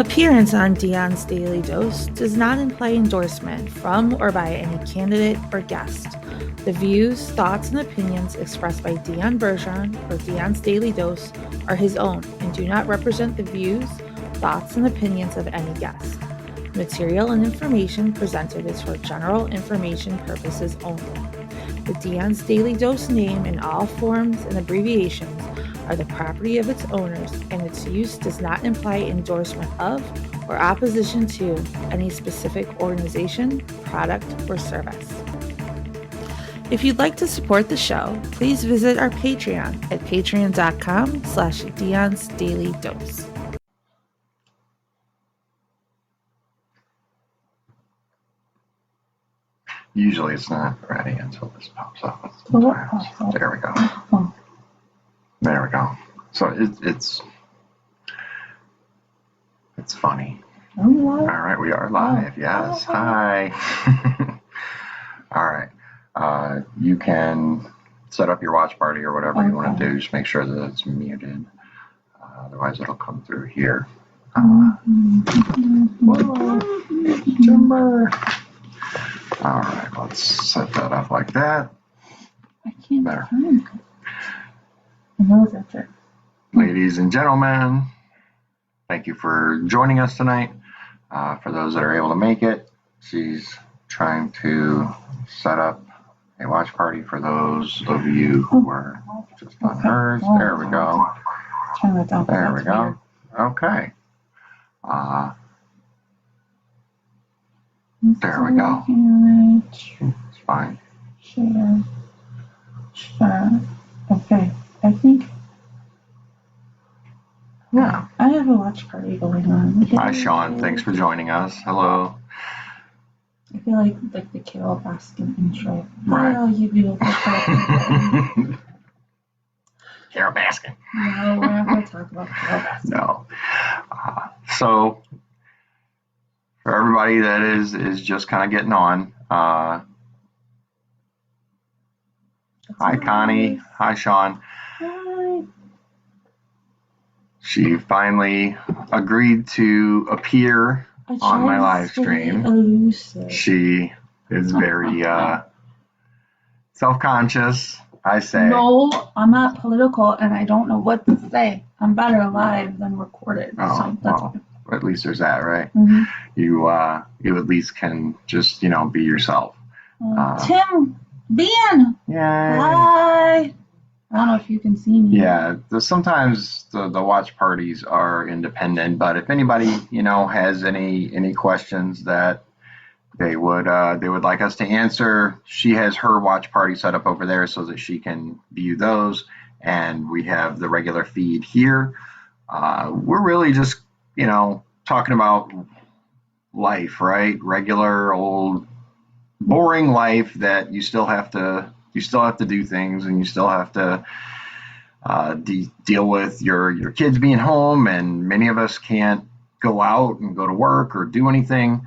Appearance on Dion's Daily Dose does not imply endorsement from or by any candidate or guest. The views, thoughts, and opinions expressed by Dion Bergeron or Dion's Daily Dose are his own and do not represent the views, thoughts, and opinions of any guest. Material and information presented is for general information purposes only. The Dion's Daily Dose name in all forms and abbreviations are the property of its owners, and its use does not imply endorsement of or opposition to any specific organization, product, or service. If you'd like to support the show, please visit our Patreon at patreon.com/Dion's Daily Dose. Usually it's not ready until this pops up. There we go. There we go. So it's funny. All right, we are live. Yes. Hi. All right. You can set up your watch party or whatever you want to do. Just make sure that it's muted. Otherwise, it'll come through here. Timber. All right, let's set that up like that. I can't there. I know that's it. Ladies and gentlemen, thank you for joining us tonight. For those that are able to make it, she's trying to set up a watch party for those of you who are just on hers. There we go. Turn that down. There we go. Okay. There we go. It's fine. Share. Okay. I think. Yeah. I have a watch party going on. Hi, Sean. Thanks for joining us. Hello. I feel like the Carol Baskin intro. Right. Oh, you beautiful person. Carol Baskin. No, we're not going to talk about Carol Baskin. No. So, for everybody that is just kind of getting on, hi, Connie. Hi, Sean. Hi. She finally agreed to appear on my live stream. Elusive. She is very self-conscious, I say. No, I'm not political, and I don't know what to say. I'm better live than recorded. Oh, so that's well, at least there's that, right? Mm-hmm. You at least can just, be yourself. Tim, Dion. Yay. Hi. I don't know if you can see me. Yeah, sometimes the watch parties are independent, but if anybody, has any questions that they would like us to answer, she has her watch party set up over there so that she can view those, and we have the regular feed here. We're really just, talking about life, right? Regular old boring life that you still have to do things, and you still have to deal with your kids being home, and many of us can't go out and go to work or do anything.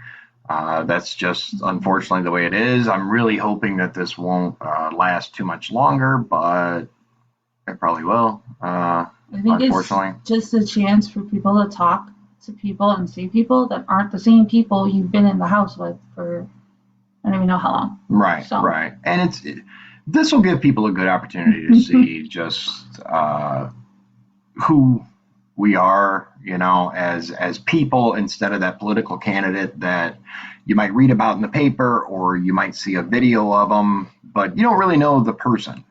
That's just unfortunately the way it is. I'm really hoping that this won't last too much longer, but it probably will. I think Unfortunately, it's just a chance for people to talk to people and see people that aren't the same people you've been in the house with for I don't even know how long. right, So. right, and this will give people a good opportunity to see just who we are, as people, instead of that political candidate that you might read about in the paper or you might see a video of them, but you don't really know the person.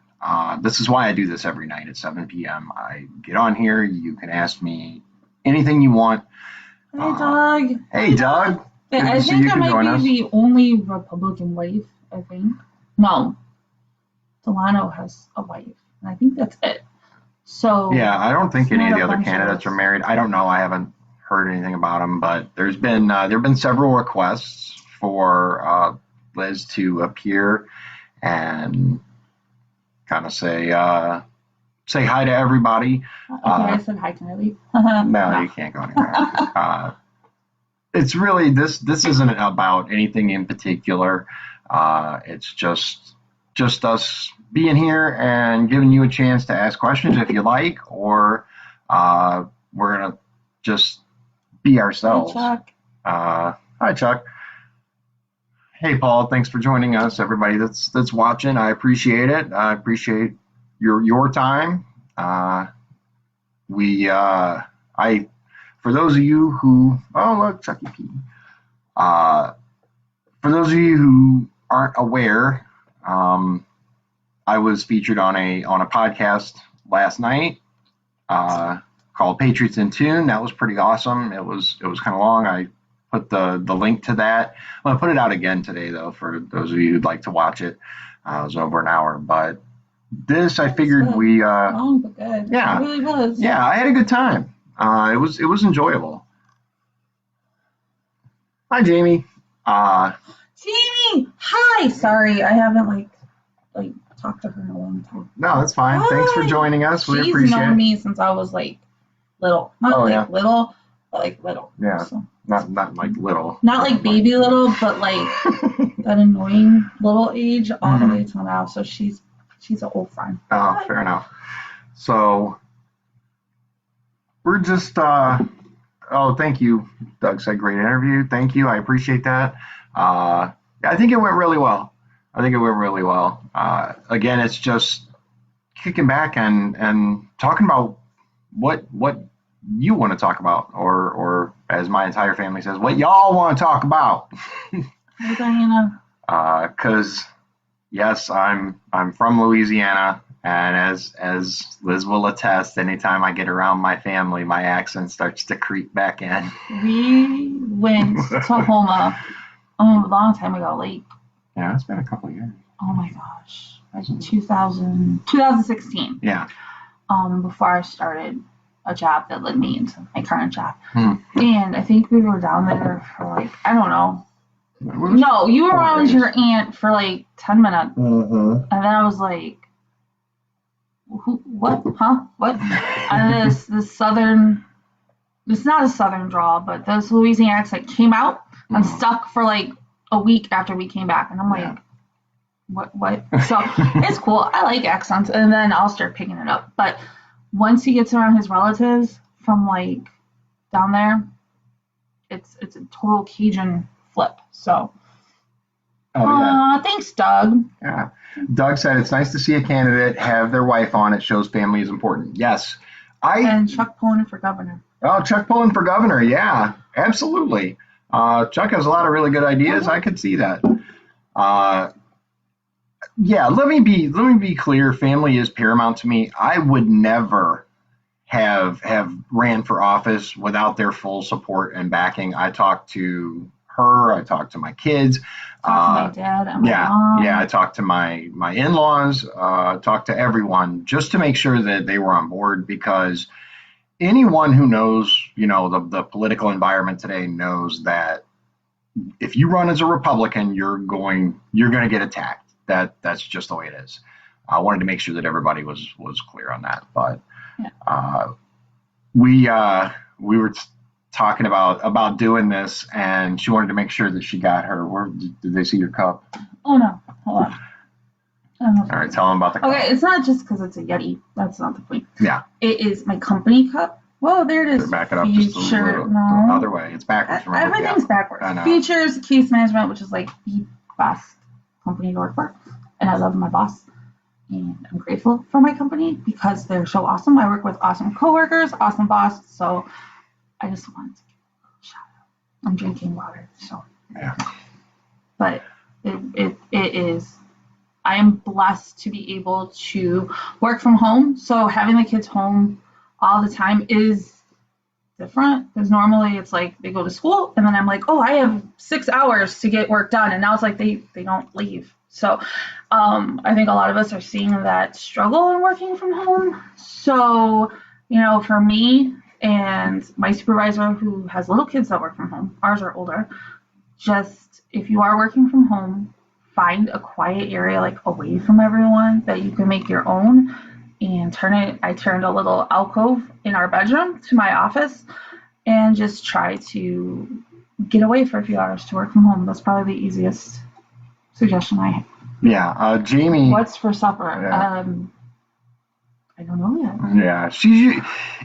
This is why I do this every night at 7 p.m. I get on here. You can ask me anything you want. Hey, Doug. Hey, Doug. I think I might be the only Republican wife, I think. No. Delano has a wife, and I think that's it. So yeah, I don't think any of not the a other bunch of candidates us. are married. I don't know. I haven't heard anything about them, but there's been several requests for Liz to appear and kind of say hi to everybody. Okay, I said hi. Can I leave? No, you can't go anywhere. It's really this isn't about anything in particular. It's just us being here and giving you a chance to ask questions if you like, or we're gonna just be ourselves. Hi, Chuck. Hi, Chuck. Hey, Paul. Thanks for joining us. Everybody that's watching, I appreciate it. I appreciate your time. I for those of you who look, Chucky P. For those of you who aren't aware, I was featured on a podcast last night called Patriots in Tune. That was pretty awesome. It was kind of long. I put the link to that. I'm gonna put it out again today though for those of you who'd like to watch it. It was over an hour, but this I figured good. we Long but good. Yeah. It really was. Yeah, I had a good time. It was enjoyable. Hi, Jamie. Jamie, hi. Sorry, I haven't like talked to her in a long time. No, that's fine. Hi. Thanks for joining us. We She's appreciate known it. me since I was like little. Not little, but like little. Yeah. So. Not like little. Not like baby little, but like that annoying little age all the way till now. So she's an old friend. Oh, fair enough. So we're just thank you. Doug said great interview. Thank you. I appreciate that. I think it went really well. Again, it's just kicking back and talking about what you want to talk about, or as my entire family says, what y'all want to talk about. Hey, Diana. Because yes, I'm from Louisiana, and as Liz will attest, anytime I get around my family, my accent starts to creep back in. We went to Homa a long time ago, Yeah, it's been a couple of years. oh my gosh, like 2016. Yeah. Before I started a job that led me into my current job. Hmm. And I think we were down there for I don't know. No, you were around your aunt for 10 minutes. Mm-hmm. And then I was like, what? Huh? What? And this southern, it's not a southern drawl, but this Louisiana accent came out and stuck for a week after we came back. And I'm like, what? So it's cool. I like accents. And then I'll start picking it up. But once he gets around his relatives from down there, it's a total Cajun flip. So, thanks, Doug. Yeah. Doug said it's nice to see a candidate have their wife on. It shows family is important. Yes. And Chuck Pullen for governor. Oh, Chuck Pullen for governor. Yeah, absolutely. Chuck has a lot of really good ideas. I could see that. Yeah, let me be clear. Family is paramount to me. I would never have ran for office without their full support and backing. I talked to her. I talked to my kids. Talked to my dad and my mom. Yeah. I talked to my in-laws. Talked to everyone just to make sure that they were on board, because anyone who knows, the political environment today knows that if you run as a Republican, you're going to get attacked. That's just the way it is. I wanted to make sure that everybody was clear on that. But we were talking about doing this, and she wanted to make sure that she got her. Where did they see your cup? Oh no, hold on. All right, tell them about the cup. Okay, it's not just because it's a Yeti. That's not the point. Yeah. It is my company cup. Whoa, there it is. Back it up just a little, the other way. It's backwards. Remember? Everything's backwards. Features case management, which is the best company to work for, and I love my boss, and I'm grateful for my company because they're so awesome. I work with awesome coworkers, awesome boss. So I just wanted to give a shout out. I'm drinking water, so yeah. But it is. I am blessed to be able to work from home. So having the kids home all the time is different, because normally it's they go to school and then I'm I have 6 hours to get work done, and now it's they don't leave. So I think a lot of us are seeing that struggle in working from home. So for me and my supervisor, who has little kids that work from home, ours are older, just if you are working from home, find a quiet area away from everyone that you can make your own, and I turned a little alcove in our bedroom to my office, and just try to get away for a few hours to work from home. That's probably the easiest suggestion I have. Yeah, Jamie. What's for supper? Yeah. I don't know yet. Yeah,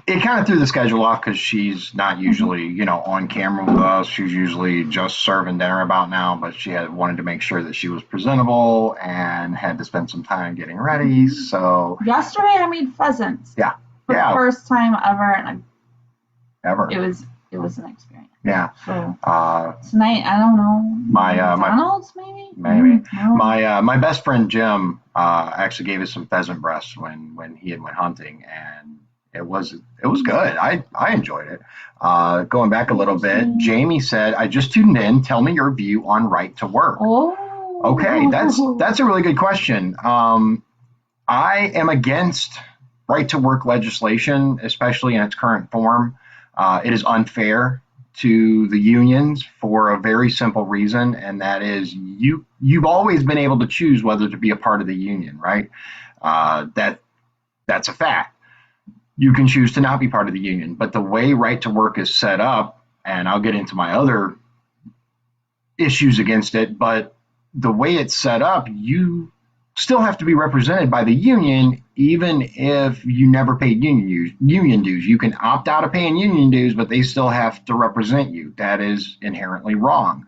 it kind of threw the schedule off because she's not usually, on camera with us. She's usually just serving dinner about now, but she had wanted to make sure that she was presentable and had to spend some time getting ready. So Yesterday I made pheasants. yeah, For the first time ever, and ever. it was an experience. Yeah. So tonight, I don't know. McDonald's maybe. My best friend Jim actually gave us some pheasant breasts when he had went hunting, and it was good. I enjoyed it. Going back a little bit, Jamie said, "I just tuned in. Tell me your view on right to work." Oh. Okay, that's a really good question. I am against right to work legislation, especially in its current form. It is unfair to the unions for a very simple reason, and that is you've always been able to choose whether to be a part of the union, right? That's a fact. You can choose to not be part of the union, but the way right to work is set up, and I'll get into my other issues against it, but the way it's set up, you still have to be represented by the union, even if you never paid union dues. You can opt out of paying union dues, but they still have to represent you. That is inherently wrong.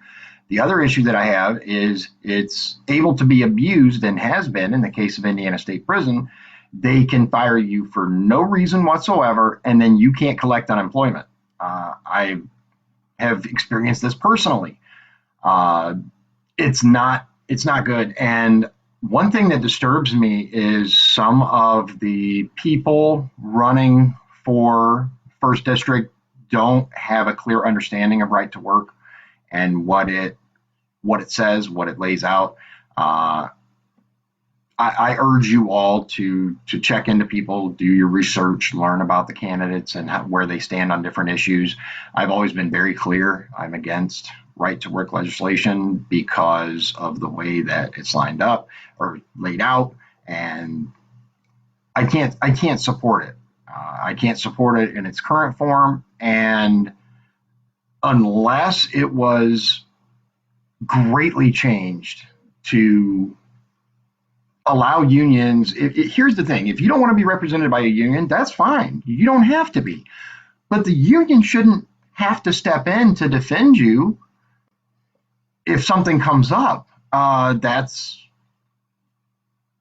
The other issue that I have is it's able to be abused, and has been in the case of Indiana State Prison. They can fire you for no reason whatsoever, and then you can't collect unemployment. I have experienced this personally. It's not good. And one thing that disturbs me is some of the people running for First District don't have a clear understanding of right to work and what it says, what it lays out. I urge you all to check into people, do your research, learn about the candidates and where they stand on different issues. I've always been very clear. I'm against right to work legislation because of the way that it's lined up or laid out, and I can't support it. I can't support it in its current form, and unless it was greatly changed to allow unions. Here's the thing: if you don't want to be represented by a union, that's fine. You don't have to be, but the union shouldn't have to step in to defend you if something comes up. That's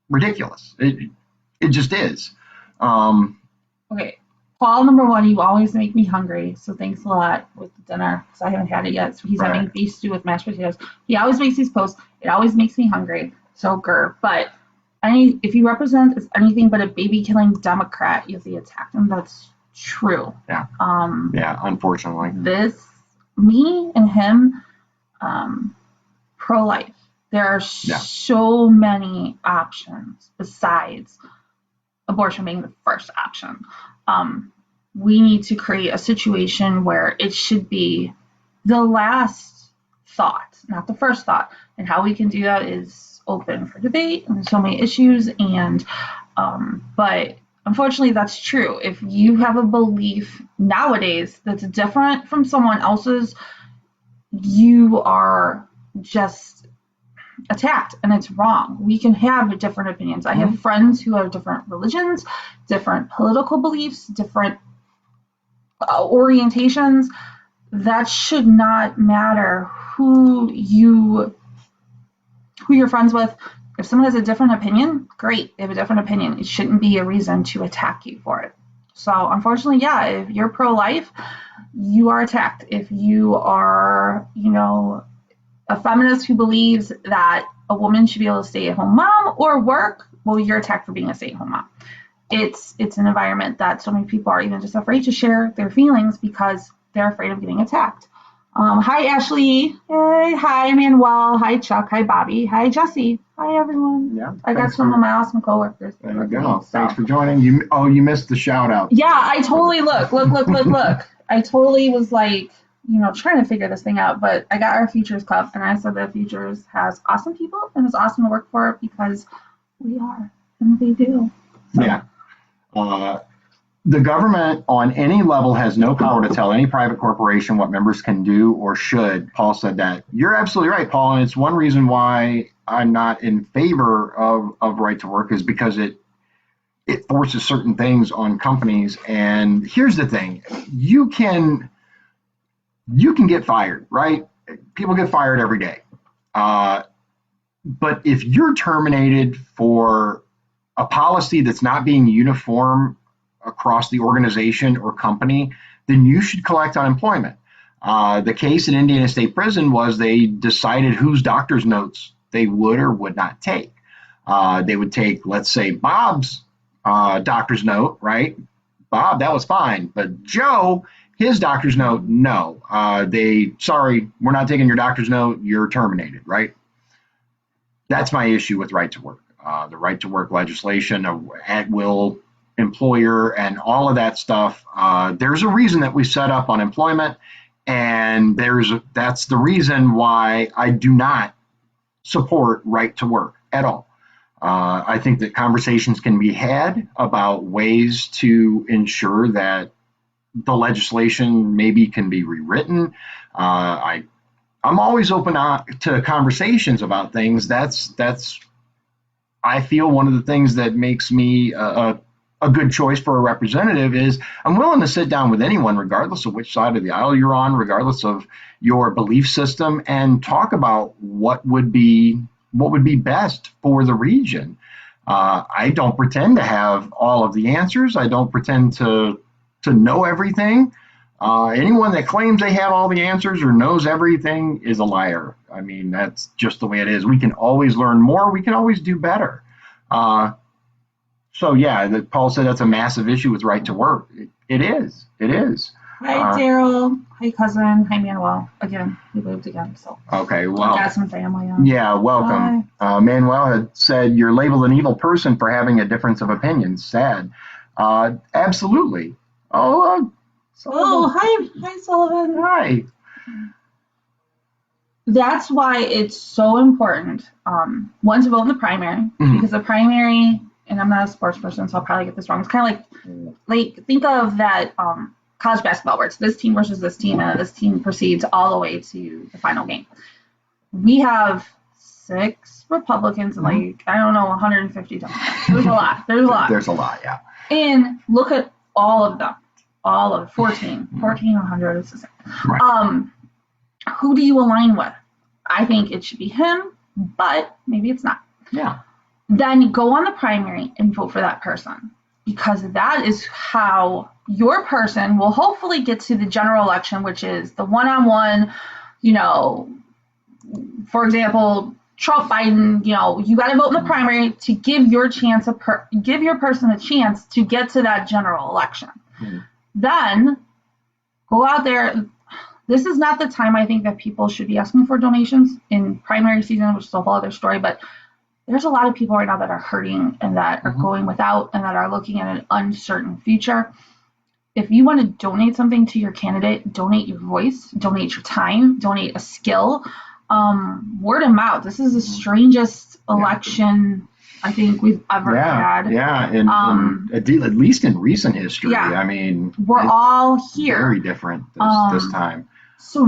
ridiculous. It just is. Okay, Paul, number one, you always make me hungry, so thanks a lot with the dinner, because I haven't had it yet. So he's having beef stew with mashed potatoes. He always makes these posts. It always makes me hungry. So grr. But if you represent as anything but a baby-killing Democrat, you'll be attacked, and that's true. Yeah. Unfortunately. Me and him, pro-life. There are so many options besides abortion being the first option. We need to create a situation where it should be the last thought, not the first thought. And how we can do that is open for debate, and there's so many issues. And but unfortunately, that's true. If you have a belief nowadays that's different from someone else's, you are just attacked, and it's wrong. We can have different opinions. I have friends who have different religions, different political beliefs, different orientations. That should not matter who you're friends with. If someone has a different opinion, great. They have a different opinion. It shouldn't be a reason to attack you for it. So unfortunately, if you're pro-life, you are attacked. If you are, a feminist who believes that a woman should be able to stay at home mom or work, well, you're attacked for being a stay at home mom. It's an environment that so many people are even just afraid to share their feelings because they're afraid of getting attacked. Hi, Ashley. Hey, hi, Manuel. Hi, Chuck. Hi, Bobby. Hi, Jesse. Hi, everyone. Yeah. I got some of my awesome coworkers. There you go. Thanks for joining. You missed the shout out. Yeah, I totally look. I totally was like, trying to figure this thing out, but I got our Futures Club, and I said that Futures has awesome people, and it's awesome to work for because we are, and they do. So. Yeah. The government on any level has no power to tell any private corporation what members can do or should. Paul said that. You're absolutely right, Paul, and it's one reason why I'm not in favor of right to work is because it forces certain things on companies. And here's the thing, you can get fired, right? People get fired every day. But if you're terminated for a policy that's not being uniform across the organization or company, then you should collect unemployment. The case in Indiana State Prison was they decided whose doctor's notes they would or would not take. They would take, let's say, Bob's doctor's note, right? Bob, that was fine. But Joe, his doctor's note, no. Sorry, we're not taking your doctor's note. You're terminated, right? That's my issue with right to work. The right to work legislation, at will employer, and all of that stuff. There's a reason that we set up unemployment, and that's the reason why I do not support right to work at all. I think that conversations can be had about ways to ensure that the legislation maybe can be rewritten. I'm always open to conversations about things. That's I feel one of the things that makes me a good choice for a representative is I'm willing to sit down with anyone, regardless of which side of the aisle you're on, regardless of your belief system, and talk about what would be best for the region. I don't pretend to have all of the answers. I don't pretend to know everything. Anyone that claims they have all the answers or knows everything is a liar. I mean, that's just the way it is. We can always learn more. We can always do better. So yeah, Paul said that's a massive issue with right to work. It is. It is. Hi, Daryl. Hi, cousin. Hi, Manuel. Again, we moved again, so. Okay, well. Got some family on. Yeah, welcome. Manuel had said you're labeled an evil person for having a difference of opinion. Sad. Absolutely. Oh, hi, Sullivan. Hi. That's why it's so important, one, to vote in the primary, because the primary, and I'm not a sports person, so I'll probably get this wrong. It's kind of like think of that college basketball where it's this team versus this team, and this team proceeds all the way to the final game. We have 6 Republicans and I don't know, 150 Democrats. There's a lot. There's a lot, yeah. And look at all of them. All of 14, 100 is the same. Right. Who do you align with? I think it should be him, but maybe it's not. Yeah. Then go on the primary and vote for that person, because that is how your person will hopefully get to the general election, which is the one-on-one, for example, Trump, Biden, you got to vote in the primary to give your person a chance to get to that general election. Then go out there. This is not the time I think that people should be asking for donations in primary season, which is a whole other story, but there's a lot of people right now that are hurting and that are going without and that are looking at an uncertain future. If you want to donate something to your candidate, donate your voice, donate your time, donate a skill, word of mouth. This is the strangest election I think we've ever had. Yeah, at least in recent history. Yeah. I mean, we're all here. Very different this time. So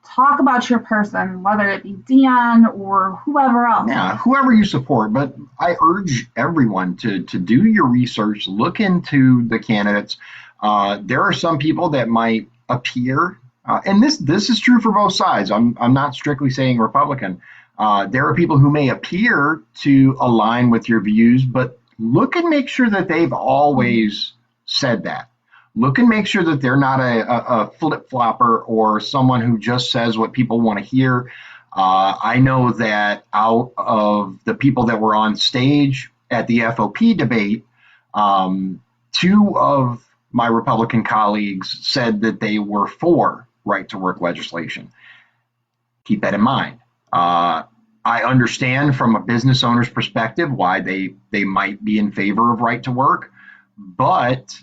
talk about your person, whether it be Dion or whoever else. Yeah, whoever you support. But I urge everyone to do your research, look into the candidates. There are some people that might appear, and this is true for both sides. I'm not strictly saying Republican. There are people who may appear to align with your views, but look and make sure that they've always said that. Look and make sure that they're not a flip-flopper or someone who just says what people want to hear. I know that out of the people that were on stage at the FOP debate, 2 of my Republican colleagues said that they were for right-to-work legislation. Keep that in mind. I understand from a business owner's perspective why they might be in favor of right to work, but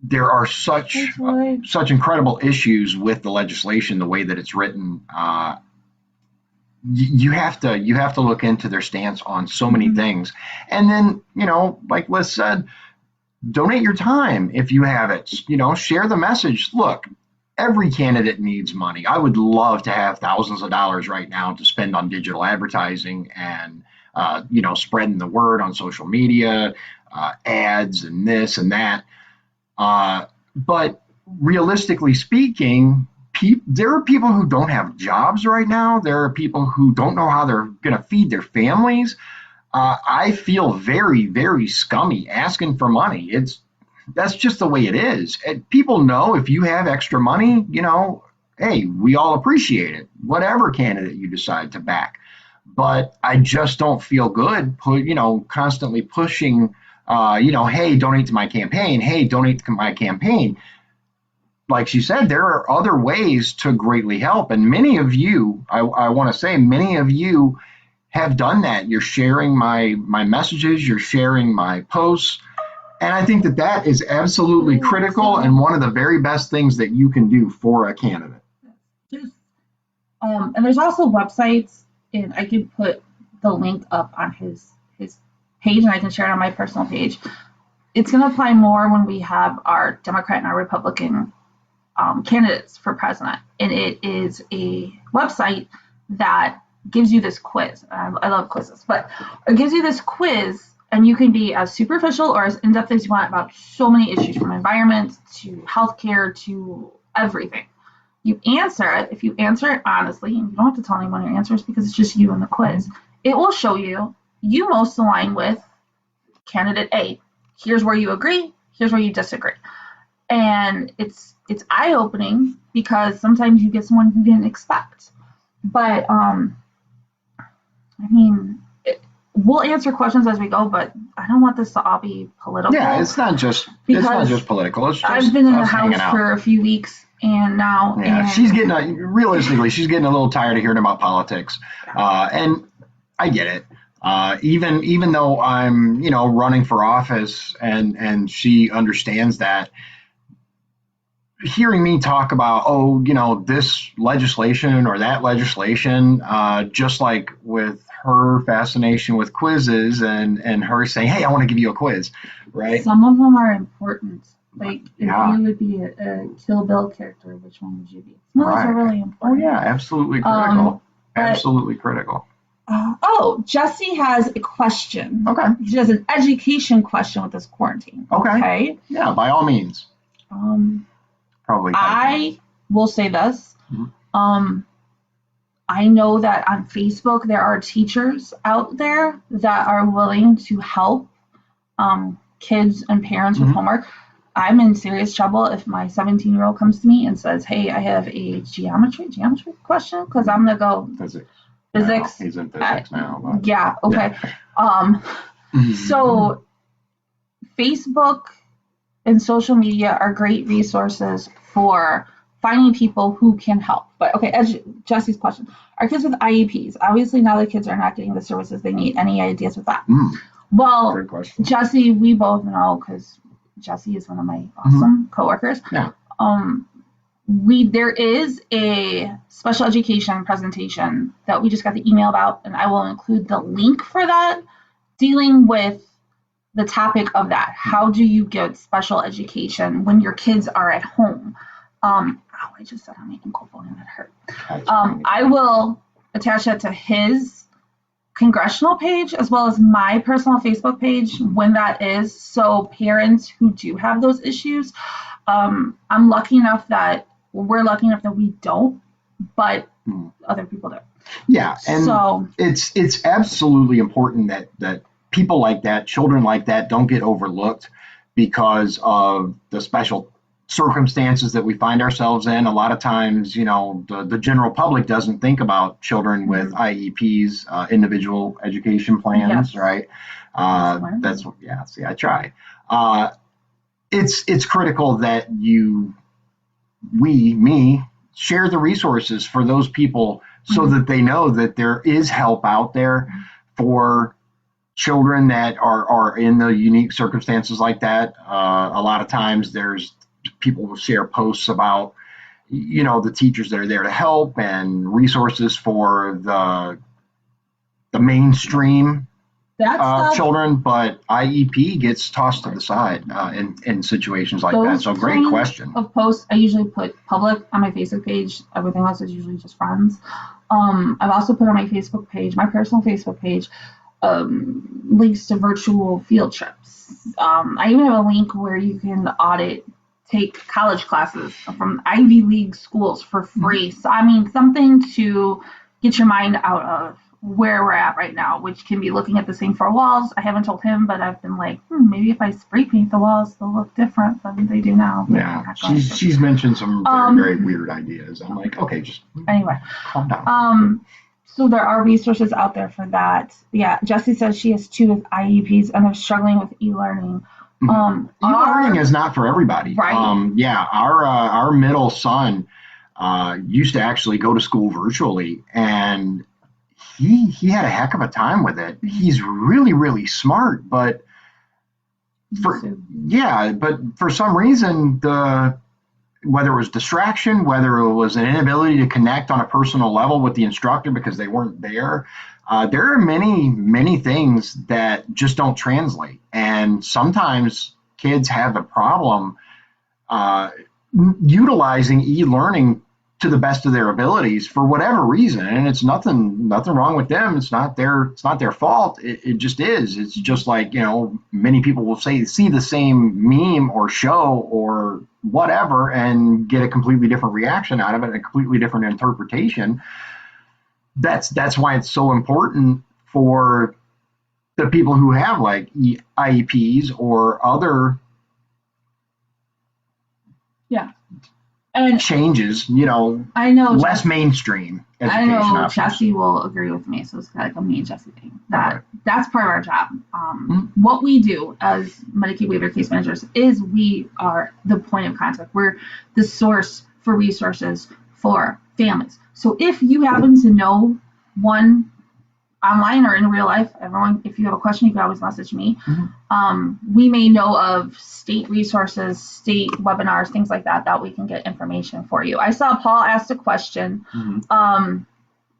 there are such incredible issues with the legislation, the way that it's written. You have to look into their stance on so many things, and then like Liz said, donate your time if you have it. Share the message. Look, every candidate needs money. I would love to have thousands of dollars right now to spend on digital advertising and, spreading the word on social media. ads and this and that. But realistically speaking, there are people who don't have jobs right now. There are people who don't know how they're going to feed their families. I feel very, very scummy asking for money. That's just the way it is. And people know if you have extra money, hey, we all appreciate it, whatever candidate you decide to back. But I just don't feel good, constantly pushing, hey, donate to my campaign. Hey, donate to my campaign. Like she said, there are other ways to greatly help. And many of you, I want to say, many of you have done that. You're sharing my messages, you're sharing my posts. And I think that is absolutely critical and one of the very best things that you can do for a candidate. And there's also websites, and I can put the link up on his page, and I can share it on my personal page. It's going to apply more when we have our Democrat and our Republican candidates for president. And it is a website that gives you this quiz. I love quizzes, but it gives you this quiz, and you can be as superficial or as in-depth as you want about so many issues, from environment to healthcare to everything. You answer it. If you answer it honestly, and you don't have to tell anyone your answers because it's just you in the quiz, it will show you most align with candidate A. Here's where you agree. Here's where you disagree. And it's eye-opening because sometimes you get someone you didn't expect. But we'll answer questions as we go, but I don't want this to all be political. Yeah, it's not just political. It's just I've been in the us hanging house out. for a few weeks, and now she's getting realistically, she's getting a little tired of hearing about politics, and I get it. Even though I'm running for office, and she understands that. Hearing me talk about this legislation or that legislation, just like with her fascination with quizzes and her saying, hey, I want to give you a quiz, right? Some of them are important. Like if you would be a Kill Bill character, which one would you be? Some of those are really important. Oh yeah, absolutely critical. Absolutely critical. Jesse has a question. Okay. She has an education question with this quarantine. Okay. Yeah, by all means. Probably. I will say this. Mm-hmm. I know that on Facebook there are teachers out there that are willing to help kids and parents with homework. I'm in serious trouble if my 17-year-old comes to me and says, hey, I have a geometry question, because I'm going to go physics. No, he's in physics now. But. Yeah, okay. So Facebook and social media are great resources for finding people who can help. But okay, Jesse's question. Are kids with IEPs? Obviously now the kids are not getting the services they need. Any ideas with that? Well, great question. Jesse, we both know, because Jesse is one of my awesome coworkers. Yeah. There is a special education presentation that we just got the email about, and I will include the link for that, dealing with the topic of that. How do you get special education when your kids are at home? I just said on my ankle bone and it hurt. I will attach that to his congressional page as well as my personal Facebook page when that is. So parents who do have those issues, we're lucky enough that we don't, but other people do. Yeah, and so it's absolutely important that people like that, children like that, don't get overlooked because of the special circumstances that we find ourselves in. A lot of times, the general public doesn't think about children with IEPs, individual education plans, right? See, I try. It's critical that we share the resources for those people so that they know that there is help out there for children that are in the unique circumstances like that. A lot of times people will share posts about, the teachers that are there to help and resources for the mainstream children, but IEP gets tossed to the side in situations like that. So great question. Of posts, I usually put public on my Facebook page. Everything else is usually just friends. I've also put on my Facebook page, my personal Facebook page, links to virtual field trips. I even have a link where you can take college classes from Ivy League schools for free. So, I mean, something to get your mind out of where we're at right now, which can be looking at the same four walls. I haven't told him, but I've been like, maybe if I spray paint the walls, they'll look different than they do now. Yeah, she's mentioned some very weird ideas. I'm like, okay, just anyway, calm down. So there are resources out there for that. Yeah, Jessie says she has 2 with IEPs and they're struggling with e-learning. E-learning is not for everybody. Right. Yeah, our middle son used to actually go to school virtually, and he had a heck of a time with it. He's really, really smart, but for some reason, whether it was distraction, whether it was an inability to connect on a personal level with the instructor because they weren't there, there are many, many things that just don't translate. And sometimes kids have a problem utilizing e-learning to the best of their abilities for whatever reason, and it's nothing wrong with them. It's not their fault. It just is. It's just like, many people will see the same meme or show or whatever and get a completely different reaction out of it, a completely different interpretation. That's why it's so important for the people who have like IEPs or other and changes, I know less mainstream education. I know options. Jessie will agree with me, so it's kind of like a me and Jessie thing. That's part of our job. What we do as Medicaid waiver case managers is we are the point of contact. We're the source for resources for families. So if you happen to know one online or in real life, everyone, if you have a question, you can always message me. We may know of state resources, state webinars, things like that we can get information for you. I saw Paul asked a question.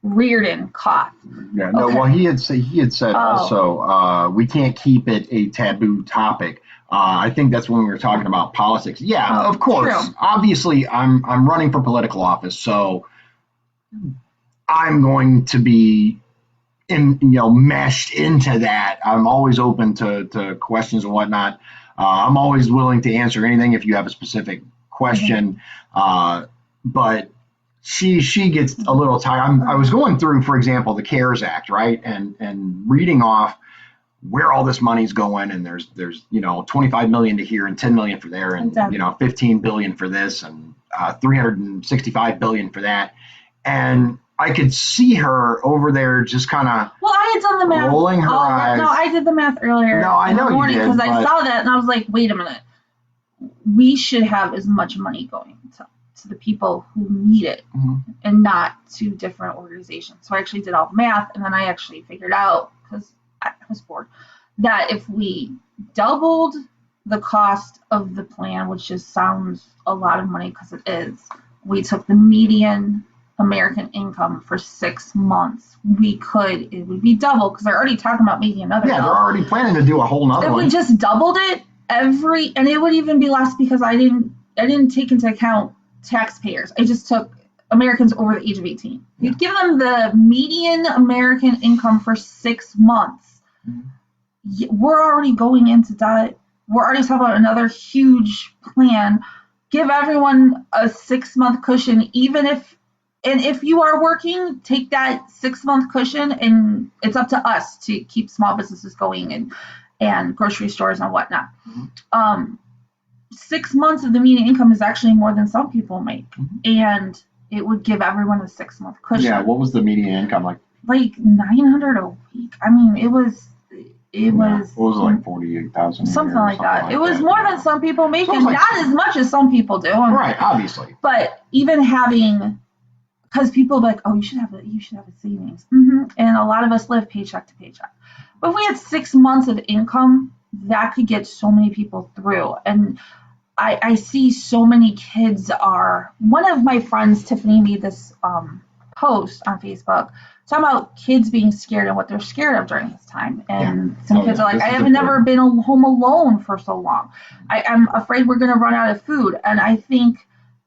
Reardon cough. Yeah, no. Okay. Well, he had said also we can't keep it a taboo topic. I think that's when we were talking about politics. Yeah, of course. True. Obviously, I'm running for political office, so I'm going to be meshed into that. I'm always open to questions and whatnot. I'm always willing to answer anything if you have a specific question. But she gets a little tired. I was going through, for example, the CARES Act, right, and reading off where all this money's going, and there's 25 million to here and 10 million for there, and 15 billion for this, and 365 billion for that, and I could see her over there just kind of I had done the math. Rolling her eyes. No, I did the math earlier. No, I know you did. Because I saw that and I was like, wait a minute. We should have as much money going to the people who need it and not to different organizations. So I actually did all the math, and then I actually figured out, because I was bored, that if we doubled the cost of the plan, which just sounds a lot of money because it is, we took the median American income for 6 months, it would be double, because they're already talking about making another. Yeah, they're already planning to do a whole nother one. If we just doubled it and it would even be less, because I didn't take into account taxpayers. I just took Americans over the age of 18. Yeah. You'd give them the median American income for 6 months. We're already going into debt. We're already talking about another huge plan. Give everyone a 6-month cushion, and if you are working, take that 6-month cushion, and it's up to us to keep small businesses going and grocery stores and whatnot. 6 months of the median income is actually more than some people make, and it would give everyone a 6-month cushion. Yeah, what was the median income like? Like $900 a week. I mean, it was. What was it, like 48,000? Something like that. It was that. more than some people make, and like, not as much as some people do. Right, obviously. But even having. Because people are like, you should have a savings, and a lot of us live paycheck to paycheck. But if we had 6 months of income, that could get so many people through. And I see so many kids are. One of my friends, Tiffany, made this post on Facebook talking about kids being scared and what they're scared of during this time. And some kids are like, I have never been home alone for so long. I'm afraid we're going to run out of food. And I think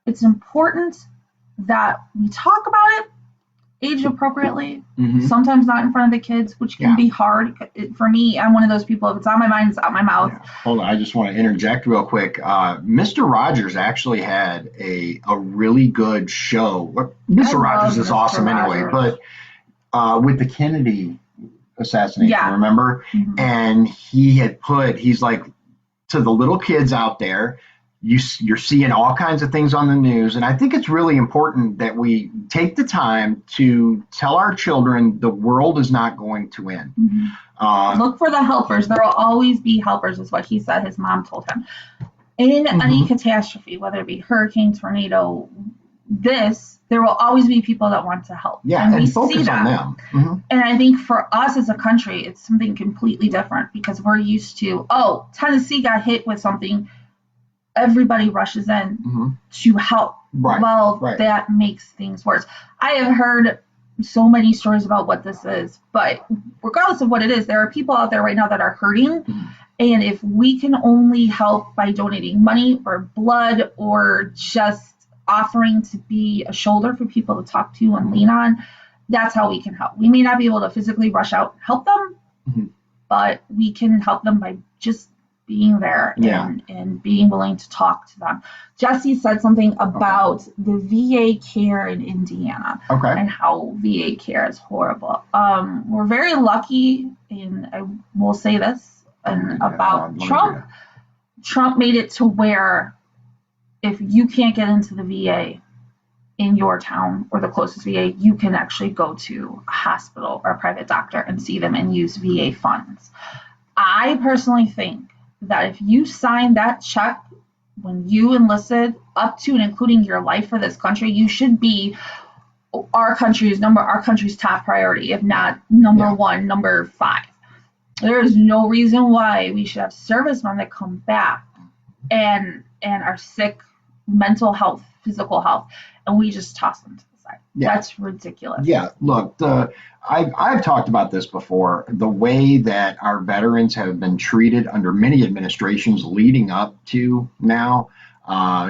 it's important that we talk about it, age appropriately. Mhm. Sometimes not in front of the kids, which can Yeah. be hard. For me, I'm one of those people, if it's on my mind, it's out my mouth. Yeah. Hold on, I just want to interject real quick. Mr. Rogers actually had a really good show. Mr. I Rogers love is Mr. awesome anyway, Rogers. but with the Kennedy assassination, Yeah. remember? Mhm. And he's like, to the little kids out there, you're seeing all kinds of things on the news. And I think it's really important that we take the time to tell our children the world is not going to end. Mhm. Look for the helpers. There will always be helpers, is what he said his mom told him. In any catastrophe, whether it be hurricane, tornado, there will always be people that want to help. Yeah, and we and see focus that. on them. Mhm. And I think for us as a country, it's something completely different because we're used to, Tennessee got hit with something. Everybody rushes in to help. Right, Well, right. that makes things worse. I have heard so many stories about what this is, but regardless of what it is, there are people out there right now that are hurting. And if we can only help by donating money or blood or just offering to be a shoulder for people to talk to and lean on, that's how we can help. We may not be able to physically rush out and help them, but we can help them by just being there and being willing to talk to them. Jesse said something about the VA care in Indiana and how VA care is horrible. We're very lucky, and I will say this, about Trump. Trump made it to where if you can't get into the VA in your town or the closest VA, you can actually go to a hospital or a private doctor and see them and use VA funds. I personally think that if you sign that check when you enlisted up to and including your life for this country, you should be our country's top priority, if not number one, number 5. There is no reason why we should have servicemen that come back and are sick, mental health, physical health, and we just toss them to the side. Yeah. That's ridiculous. Yeah, look, I've talked about this before. The way that our veterans have been treated under many administrations leading up to now,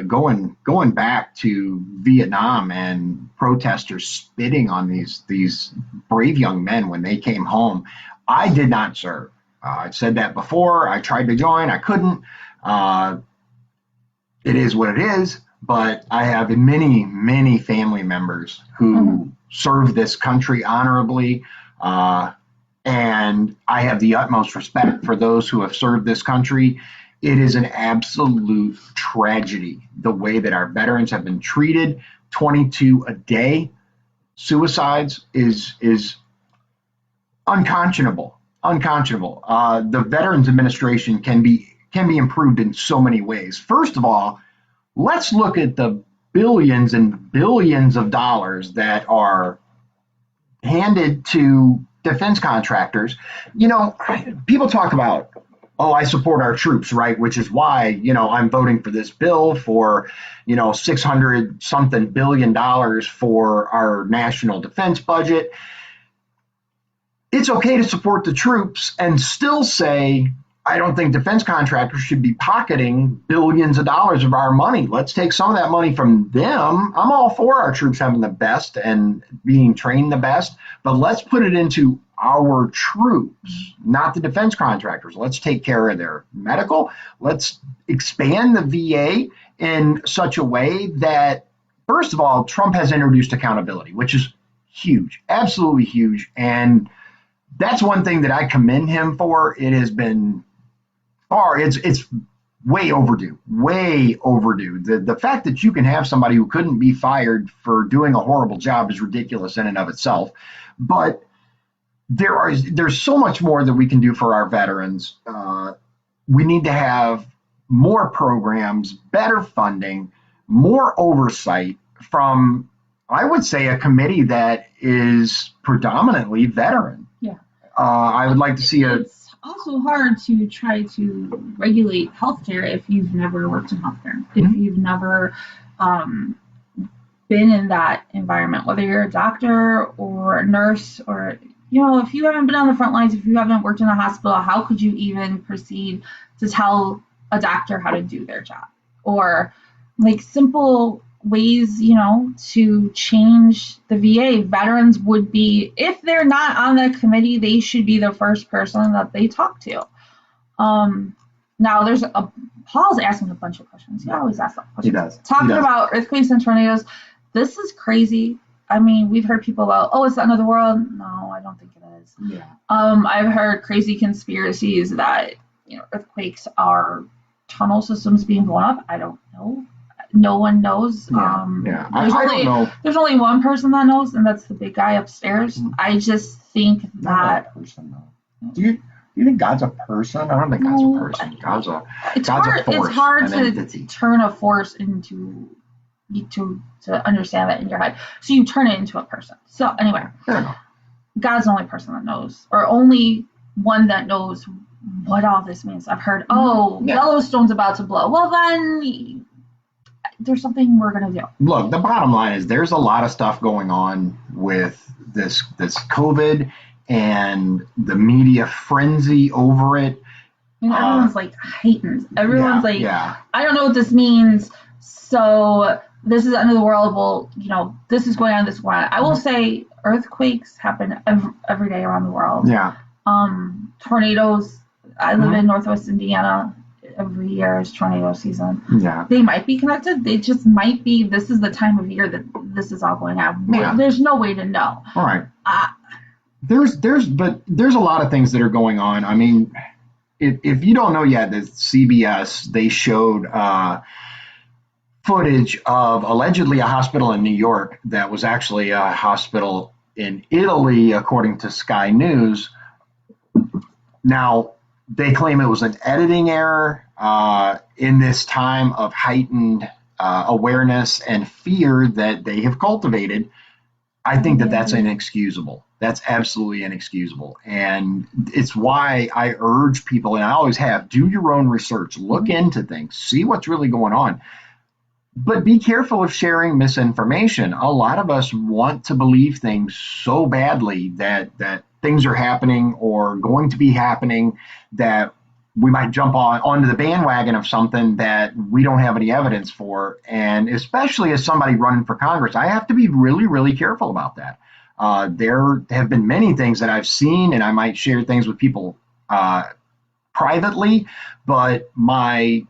going back to Vietnam and protesters spitting on these brave young men when they came home. I did not serve. I've said that before. I tried to join. I couldn't. It is what it is. But I have many, many family members who serve this country honorably. And I have the utmost respect for those who have served this country. It is an absolute tragedy, the way that our veterans have been treated. 22 a day. Suicides is unconscionable. The Veterans Administration can be improved in so many ways. First of all, let's look at the billions and billions of dollars that are handed to defense contractors. You know, people talk about, I support our troops, right? Which is why, I'm voting for this bill for, $600 something billion for our national defense budget. It's okay to support the troops and still say, I don't think defense contractors should be pocketing billions of dollars of our money. Let's take some of that money from them. I'm all for our troops having the best and being trained the best, but let's put it into our troops, not the defense contractors. Let's take care of their medical. Let's expand the VA in such a way that, first of all, Trump has introduced accountability, which is huge, absolutely huge. And that's one thing that I commend him for. It has been it's way overdue. The fact that you can have somebody who couldn't be fired for doing a horrible job is ridiculous in and of itself. But there's so much more that we can do for our veterans. We need to have more programs, better funding, more oversight from, I would say, a committee that is predominantly veteran. Yeah. I would like to see It's also hard to try to regulate healthcare if you've never worked in healthcare, if you've never been in that environment, whether you're a doctor or a nurse or, if you haven't been on the front lines, if you haven't worked in a hospital, how could you even proceed to tell a doctor how to do their job? Or like simple ways, to change the VA. Veterans would be, if they're not on the committee, they should be the first person that they talk to. Now Paul's asking a bunch of questions. He always asks questions. He does. Talking about earthquakes and tornadoes. This is crazy. I mean, we've heard people about, it's the end of the world. No, I don't think it is. Yeah. I've heard crazy conspiracies that, earthquakes are tunnel systems being blown up. I don't know. No one knows. Yeah. I don't know. There's only one person that knows, and that's the big guy upstairs. I just think that. Person, though. Do you think God's a person? I don't think God's a person. God's a force. It's hard to entity. turn a force into to understand that in your head. So you turn it into a person. So anyway, God's the only person that knows, or only one that knows what all this means. I've heard, Yellowstone's about to blow. Well, then there's something we're going to do. Look, the bottom line is there's a lot of stuff going on with this COVID and the media frenzy over it. Everyone's like heightened. Everyone's I don't know what this means. So this is the end of the world. Well, this is going on, this is going on. I will say earthquakes happen every day around the world. Yeah. Tornadoes. I live in Northwest Indiana. Every year is tornado season. Yeah. They might be connected. They just might be. This is the time of year that this is all going on. Yeah. There's no way to know. All right. There's a lot of things that are going on. I mean, if you don't know yet, the CBS, they showed footage of allegedly a hospital in New York that was actually a hospital in Italy, according to Sky News. Now, they claim it was an editing error in this time of heightened awareness and fear that they have cultivated. I think that's inexcusable. That's absolutely inexcusable. And it's why I urge people, and I always have, do your own research, look into things, see what's really going on. But be careful of sharing misinformation. A lot of us want to believe things so badly that things are happening or going to be happening that we might jump onto the bandwagon of something that we don't have any evidence for. And especially as somebody running for Congress, I have to be really, really careful about that. There have been many things that I've seen, and I might share things with people privately, but my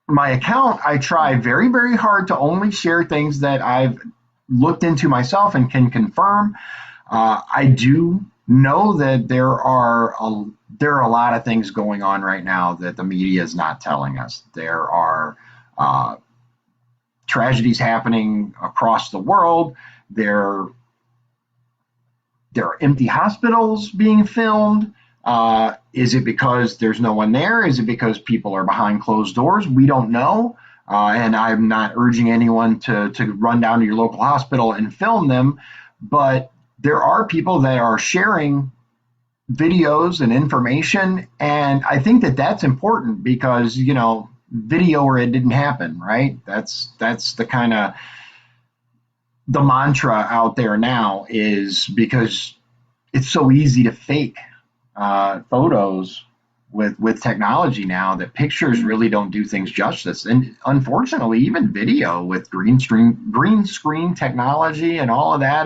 account, I try very, very hard to only share things that I've looked into myself and can confirm. I do know that there are a lot of things going on right now that the media is not telling us. There are tragedies happening across the world. There are empty hospitals being filmed. Is it because there's no one there? Is it because people are behind closed doors? We don't know. And I'm not urging anyone to run down to your local hospital and film them. But there are people that are sharing videos and information. And I think that that's important because, video or it didn't happen, right? That's the kind of the mantra out there now, is because it's so easy to fake photos with technology now that pictures really don't do things justice. And unfortunately, even video with green screen technology and all of that,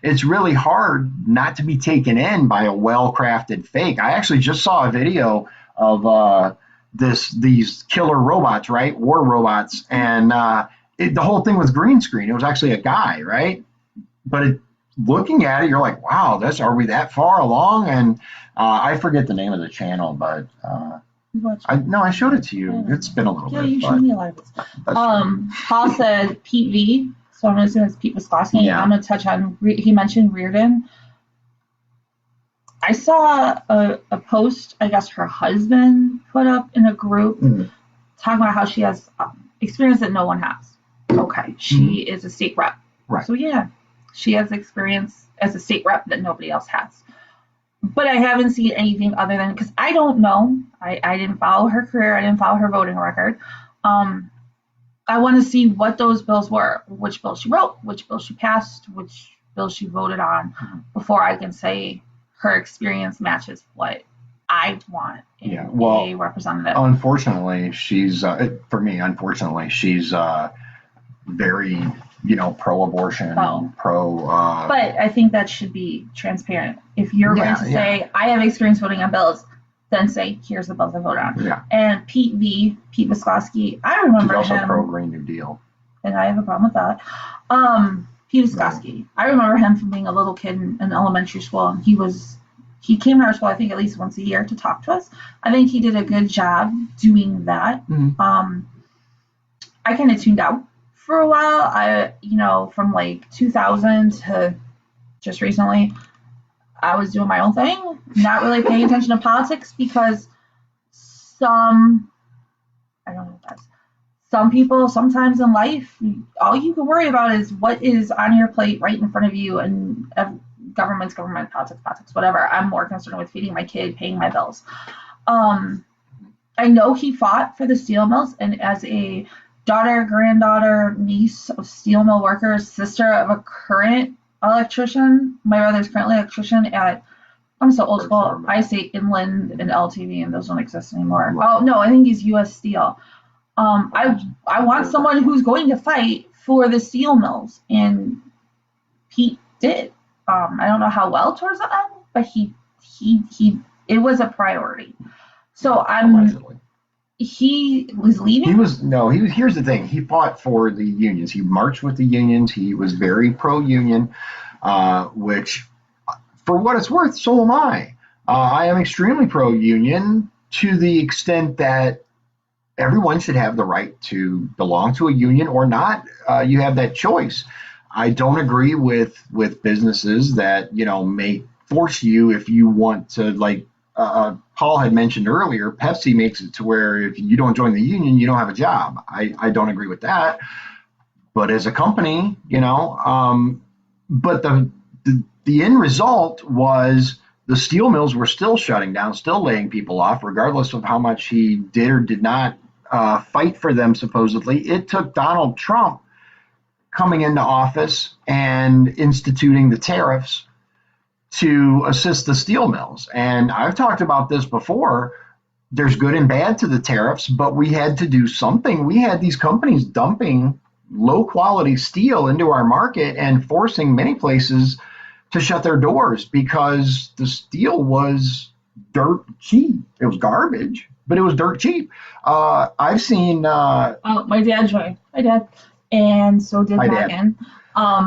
it's really hard not to be taken in by a well-crafted fake. I actually just saw a video of these killer robots, right? War robots. And the whole thing was green screen. It was actually a guy, right? But looking at it, you're like, wow, are we that far along? And I forget the name of the channel, but I showed it to you. It's been a little bit. Yeah, you showed me a lot of this. Paul said Pete V. So I'm going to assume it's Pete Wisconsin. Yeah. I'm going to touch on, he mentioned Reardon. I saw a post, I guess her husband put up in a group talking about how she has experience that no one has. Okay. She is a state rep. Right. So yeah, she has experience as a state rep that nobody else has. But I haven't seen anything other than, because I don't know. I didn't follow her career. I didn't follow her voting record. I want to see what those bills were, which bill she wrote, which bill she passed, which bill she voted on, before I can say her experience matches what I want in a representative. Unfortunately, she's very, pro-abortion, Oh. pro. But I think that should be transparent. If you're going to say, I have experience voting on bills, then say, here's the bills I vote on. Yeah. And Pete Viscosky, I remember He's also him. pro-Green New Deal. And I have a problem with that. Pete Viscosky, I remember him from being a little kid in elementary school. And he came to our school, I think, at least once a year to talk to us. I think he did a good job doing that. Mm-hmm. I kind of tuned out for a while. From like 2000 to just recently, I was doing my own thing, not really paying attention to politics because some people sometimes in life, all you can worry about is what is on your plate right in front of you, and government, politics, whatever. I'm more concerned with feeding my kid, paying my bills. I know he fought for the steel mills, and as a daughter, granddaughter, niece of steel mill workers, sister of a current electrician, my brother's currently an electrician at, I'm so old school, I say Inland and LTV, and those don't exist anymore. Oh, no, I think he's U.S. Steel. I want someone who's going to fight for the steel mills, and Pete did. I don't know how well towards the end, but he it was a priority. So Allegedly. He was leaving. Here's the thing. He fought for the unions. He marched with the unions. He was very pro-union, which, for what it's worth, so am I. I am extremely pro-union to the extent that everyone should have the right to belong to a union or not. You have that choice. I don't agree with businesses that, may force you if you want to, like Paul had mentioned earlier, Pepsi makes it to where if you don't join the union, you don't have a job. I don't agree with that. But as a company, but the end result was the steel mills were still shutting down, still laying people off, regardless of how much he did or did not fight for them, supposedly. It took Donald Trump coming into office and instituting the tariffs to assist the steel mills. And I've talked about this before. There's good and bad to the tariffs, but we had to do something. We had these companies dumping low quality steel into our market and forcing many places to shut their doors because the steel was dirt cheap. It was garbage, but it was dirt cheap. I've seen. My dad joined. My dad. And so did Megan.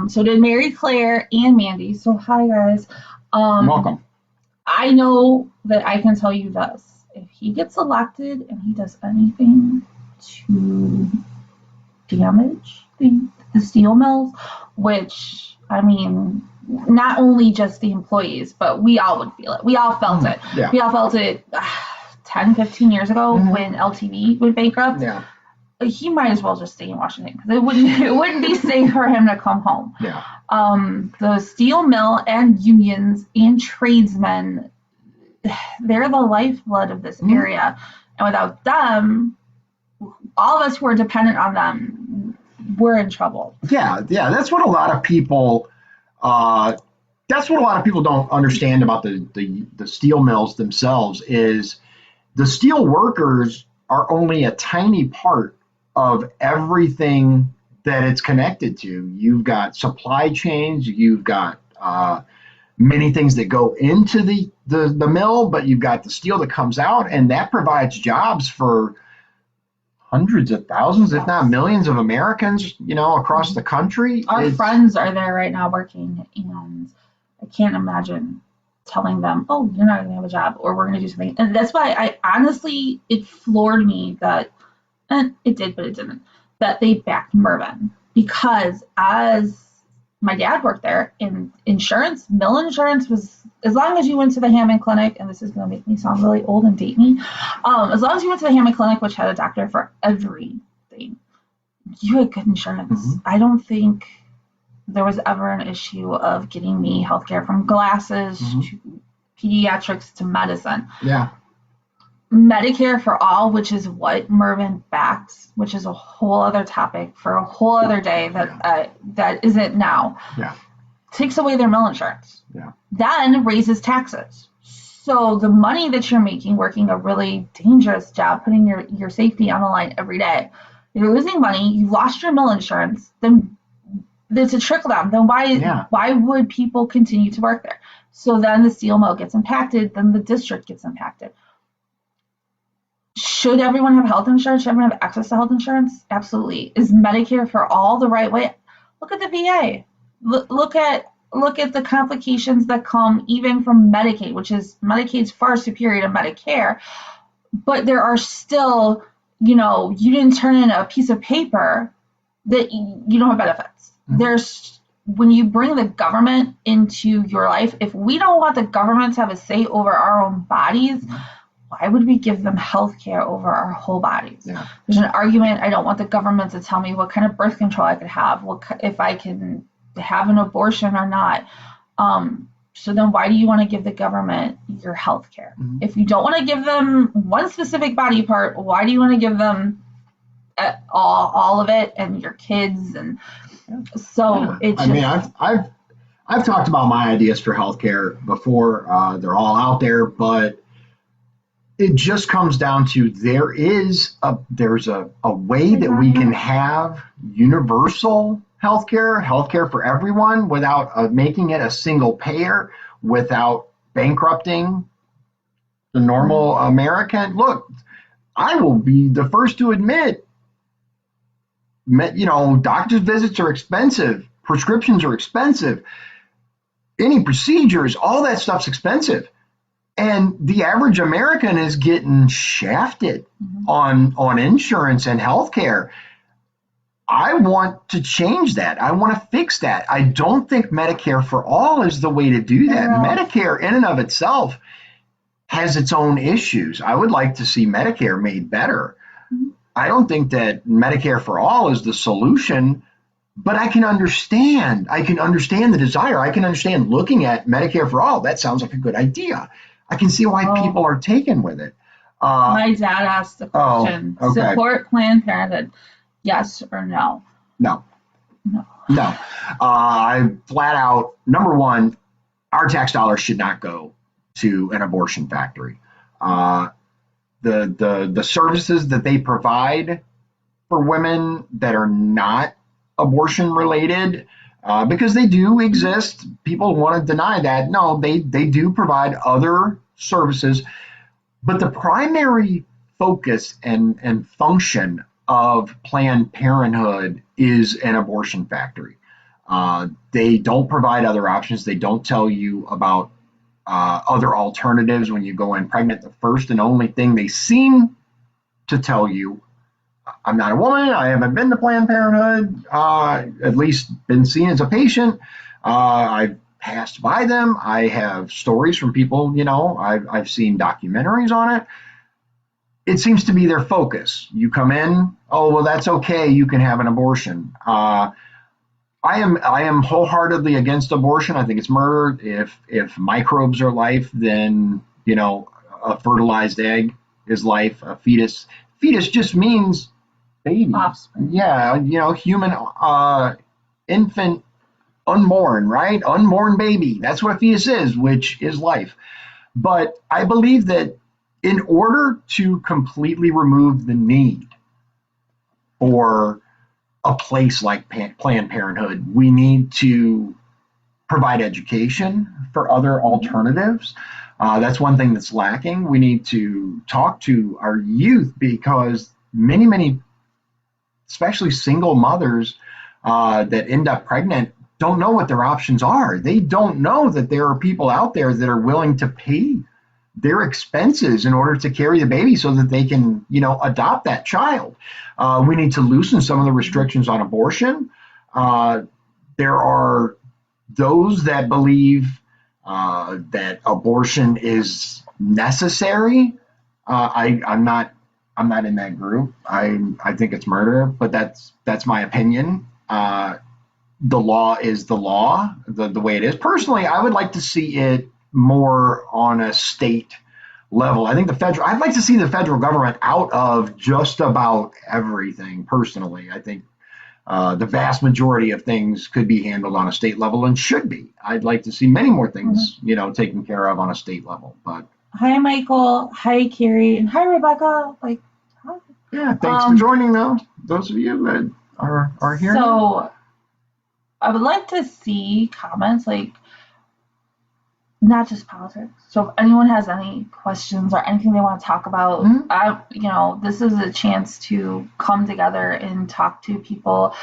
So did Mary Claire and Mandy. So hi guys. Welcome. I know that I can tell you this. If he gets elected and he does anything to damage the steel mills, which, I mean, not only just the employees, but we all would feel it. We all felt it. Yeah. We all felt it 10, 15 years ago when LTV went bankrupt. Yeah. He might as well just stay in Washington because it wouldn't be safe for him to come home. Yeah. The steel mill and unions and tradesmen, they're the lifeblood of this area, and without them, all of us who are dependent on them, we're in trouble. Yeah. That's what a lot of people. That's what a lot of people don't understand about the steel mills themselves is the steel workers are only a tiny part of everything that it's connected to. You've got supply chains, you've got many things that go into the mill, but you've got the steel that comes out, and that provides jobs for hundreds of thousands, if not millions of Americans, across the country. Our friends are there right now working, and I can't imagine telling them, oh, you're not going to have a job, or we're going to do something. And that's why it floored me that, and it did, but it didn't, that they backed Mervyn. Because as my dad worked there, in insurance, mill insurance was, as long as you went to the Hammond Clinic, and this is going to make me sound really old and date me, as long as you went to the Hammond Clinic, which had a doctor for everything, you had good insurance. I don't think there was ever an issue of getting me healthcare, from glasses to pediatrics to medicine. Yeah. Medicare for all, which is what Mervyn backed, which is a whole other topic for a whole other day that isn't now. Yeah. Takes away their mill insurance. Yeah. Then raises taxes. So the money that you're making working a really dangerous job, putting your safety on the line every day, you're losing money, you lost your mill insurance, then there's a trickle down. Then why would people continue to work there? So then the steel mill gets impacted, then the district gets impacted. Should everyone have health insurance? Should everyone have access to health insurance? Absolutely. Is Medicare for all the right way? Look at the VA. Look at the complications that come even from Medicaid, which is Medicaid's far superior to Medicare. But there are still, you didn't turn in a piece of paper that you don't have benefits. There's, when you bring the government into your life, if we don't want the government to have a say over our own bodies, why would we give them health care over our whole bodies? Yeah. There's an argument, I don't want the government to tell me what kind of birth control I could have, if I can have an abortion or not. So then why do you want to give the government your health care? If you don't want to give them one specific body part, why do you want to give them all of it and your kids? And so it's just, I mean, I've talked about my ideas for healthcare before. They're all out there, but it just comes down to there's a way that we can have universal healthcare for everyone without making it a single payer, without bankrupting the normal American. Look, I will be the first to admit, doctor's visits are expensive, prescriptions are expensive, any procedures, all that stuff's expensive. And the average American is getting shafted on insurance and healthcare. I want to change that. I want to fix that. I don't think Medicare for all is the way to do that. Medicare in and of itself has its own issues. I would like to see Medicare made better. I don't think that Medicare for all is the solution, but I can understand. I can understand the desire. I can understand looking at Medicare for all. That sounds like a good idea. I can see why people are taken with it. My dad asked the question, support Planned Parenthood, yes or no? No. I flat out, number one, our tax dollars should not go to an abortion factory. The services that they provide for women that are not abortion related, because they do exist. People want to deny that. No, they do provide other services, but the primary focus and function of Planned Parenthood is an abortion factory. They don't provide other options. They don't tell you about other alternatives when you go in pregnant. The first and only thing they seem to tell you, I'm not a woman, I haven't been to Planned Parenthood, at least been seen as a patient. I've passed by them. I have stories from people, I've seen documentaries on it. It seems to be their focus. You come in, oh, well, that's okay, you can have an abortion. I am wholeheartely against abortion. I think it's murder. If microbes are life, then, a fertilized egg is life. A fetus just means baby. Offspring. Yeah, human infant, unborn, right? Unborn baby. That's what a fetus is, which is life. But I believe that in order to completely remove the need for a place like Planned Parenthood, we need to provide education for other alternatives. That's one thing that's lacking. We need to talk to our youth, because many, especially single mothers that end up pregnant, don't know what their options are. They don't know that there are people out there that are willing to pay their expenses in order to carry the baby so that they can, adopt that child. We need to loosen some of the restrictions on abortion. There are those that believe that abortion is necessary. I'm not in that group. I think it's murder, but that's my opinion. The law is the law, the way it is. Personally, I would like to see it more on a state level. I'd like to see the federal government out of just about everything. Personally, I think the vast majority of things could be handled on a state level and should be. I'd like to see many more things, taken care of on a state level. But hi, Michael. Hi, Carrie. And hi, Rebecca. Yeah, thanks for joining, though. Those of you that are here. So I would like to see comments like not just politics. So if anyone has any questions or anything they want to talk about, this is a chance to come together and talk to people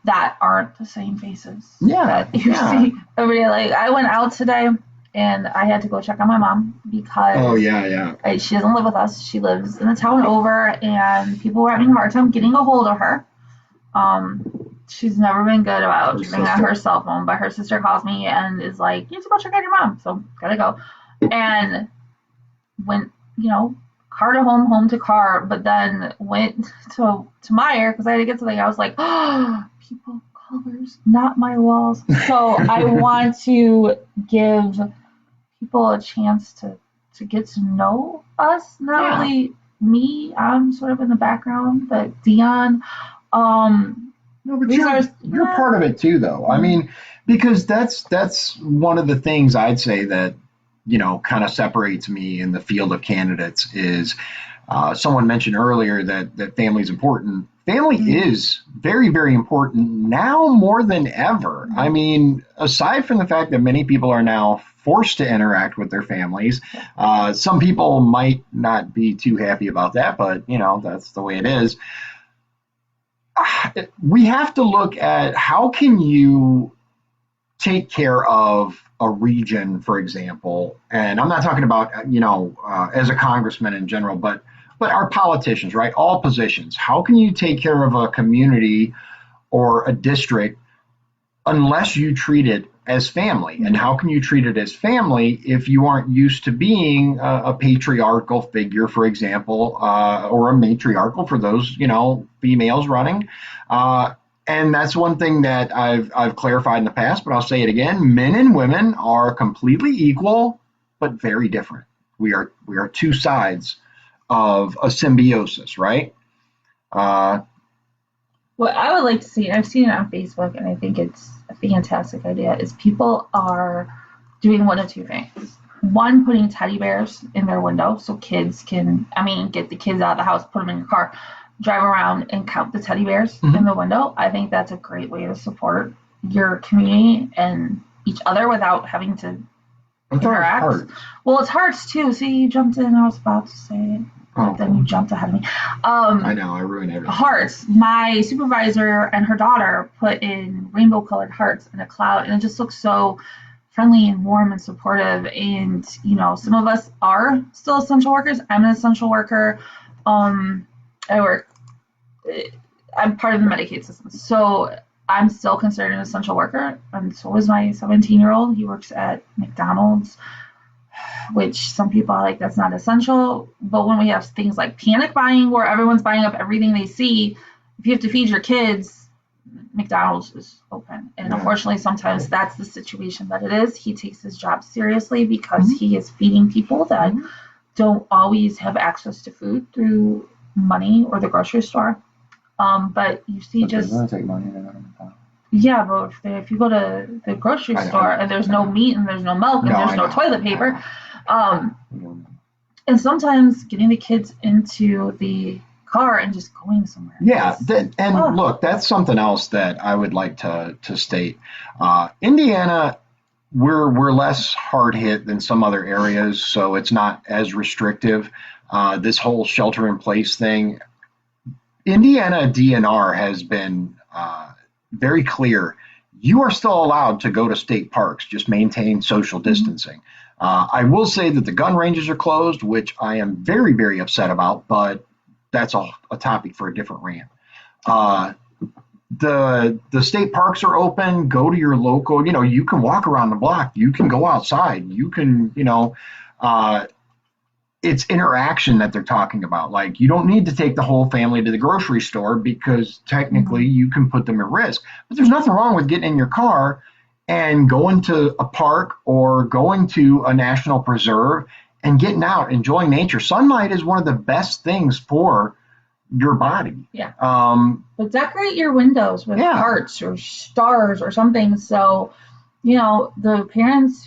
that aren't the same faces that you see every day. Like I went out today and I had to go check on my mom because she doesn't live with us. She lives in the town over, and people were having a hard time getting a hold of her. She's never been good about turning on her cell phone, but her sister calls me and is like, you have to go check on your mom. So gotta go. And went, car to home to car, but then went to Meyer because I had to get something. I was like, oh, people colors, not my walls. So I want to give people a chance to get to know us. Not really me. I'm sort of in the background, but Dion, no, but you're part of it too, though. I mean, because that's one of the things I'd say that kind of separates me in the field of candidates is someone mentioned earlier that family is important. Family is very, very important now more than ever. I mean, aside from the fact that many people are now forced to interact with their families, some people might not be too happy about that, but that's the way it is. We have to look at how can you take care of a region, for example, and I'm not talking about as a congressman in general, but our politicians, right? All positions. How can you take care of a community or a district unless you treat it as family? And how can you treat it as family if you aren't used to being a patriarchal figure, for example, or a matriarchal for those, females running? And that's one thing that I've clarified in the past, but I'll say it again. Men and women are completely equal, but very different. We are two sides of a symbiosis, right? What I would like to see, and I've seen it on Facebook, and I think it's a fantastic idea, is people are doing one of two things. One, putting teddy bears in their window so kids can, get the kids out of the house, put them in your car, drive around and count the teddy bears in the window. I think that's a great way to support your community and each other without having to interact. Well, it's hearts too. See, you jumped in. I was about to say it. But then you jumped ahead of me. I know, I ruined everything. Hearts. My supervisor and her daughter put in rainbow-colored hearts in a cloud, and it just looks so friendly and warm and supportive. And, some of us are still essential workers. I'm an essential worker. I'm part of the Medicaid system. So I'm still considered an essential worker, and so is my 17-year-old. He works at McDonald's, which some people are like, that's not essential. But when we have things like panic buying where everyone's buying up everything they see, if you have to feed your kids, McDonald's is open. And unfortunately, sometimes that's the situation that it is. He takes his job seriously because he is feeding people that don't always have access to food through money or the grocery store. But you see, just take money to go to McDonald's. Yeah, but if you go to the grocery store and there's no meat and there's no milk and there's no toilet paper, and sometimes getting the kids into the car and just going somewhere. Yeah, look, that's something else that I would like to state. Indiana, we're less hard hit than some other areas, so it's not as restrictive. This whole shelter in place thing, Indiana DNR has been very clear. You are still allowed to go to state parks, just maintain social distancing. I will say that the gun ranges are closed, which I am very, very upset about, but that's a topic for a different rant. The state parks are open. Go to your local, you can walk around the block. You can go outside. You can, it's interaction that they're talking about. Like, you don't need to take the whole family to the grocery store because technically you can put them at risk. But there's nothing wrong with getting in your car and going to a park or going to a national preserve and getting out, enjoying nature. Sunlight is one of the best things for your body. Yeah. But decorate your windows with hearts or stars or something. So the parents